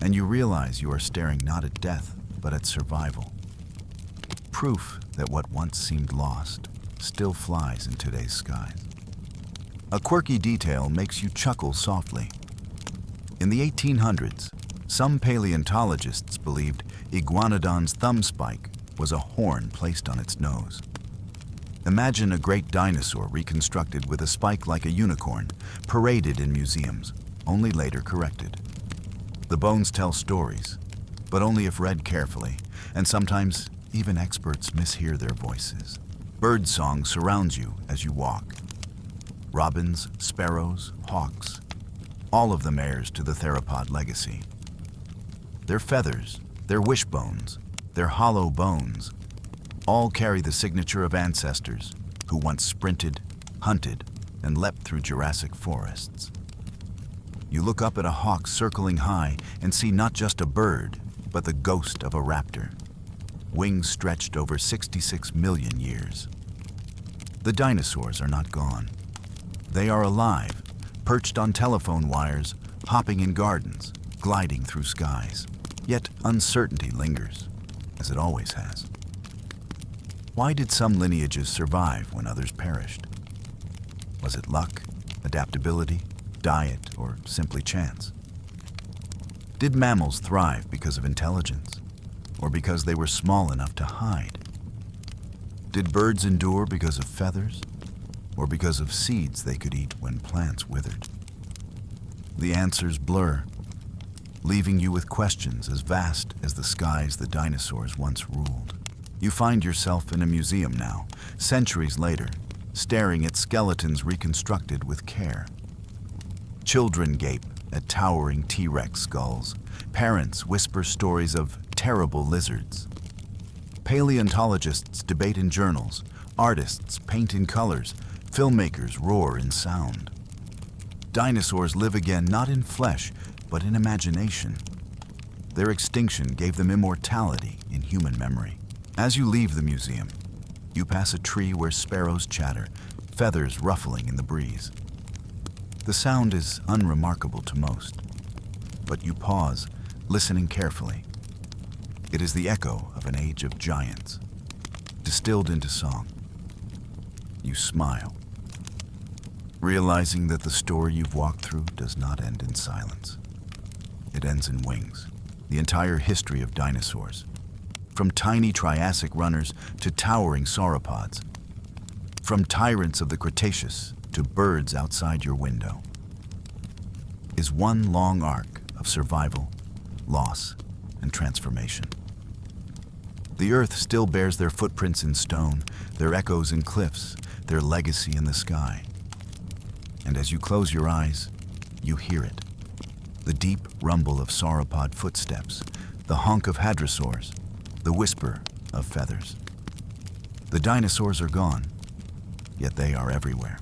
and you realize you are staring not at death, but at survival. Proof that what once seemed lost still flies in today's skies. A quirky detail makes you chuckle softly. In the 1800s, some paleontologists believed Iguanodon's thumb spike was a horn placed on its nose. Imagine a great dinosaur reconstructed with a spike like a unicorn, paraded in museums, only later corrected. The bones tell stories, but only if read carefully, and sometimes even experts mishear their voices. Birdsong surrounds you as you walk. Robins, sparrows, hawks, all of them heirs to the theropod legacy. Their feathers, their wishbones, their hollow bones, all carry the signature of ancestors who once sprinted, hunted, and leapt through Jurassic forests. You look up at a hawk circling high and see not just a bird, but the ghost of a raptor, wings stretched over 66 million years. The dinosaurs are not gone. They are alive, perched on telephone wires, hopping in gardens, gliding through skies. Yet uncertainty lingers, as it always has. Why did some lineages survive when others perished? Was it luck, adaptability, diet, or simply chance? Did mammals thrive because of intelligence, or because they were small enough to hide? Did birds endure because of feathers, or because of seeds they could eat when plants withered? The answers blur, leaving you with questions as vast as the skies the dinosaurs once ruled. You find yourself in a museum now, centuries later, staring at skeletons reconstructed with care. Children gape at towering T-Rex skulls. Parents whisper stories of terrible lizards. Paleontologists debate in journals. Artists paint in colors. Filmmakers roar in sound. Dinosaurs live again not in flesh, but in imagination. Their extinction gave them immortality in human memory. As you leave the museum, you pass a tree where sparrows chatter, feathers ruffling in the breeze. The sound is unremarkable to most, but you pause, listening carefully. It is the echo of an age of giants, distilled into song. You smile, realizing that the story you've walked through does not end in silence. It ends in wings. The entire history of dinosaurs, from tiny Triassic runners to towering sauropods, from tyrants of the Cretaceous to birds outside your window, is one long arc of survival, loss, and transformation. The Earth still bears their footprints in stone, their echoes in cliffs, their legacy in the sky. And as you close your eyes, you hear it. The deep rumble of sauropod footsteps, the honk of hadrosaurs, the whisper of feathers. The dinosaurs are gone, yet they are everywhere.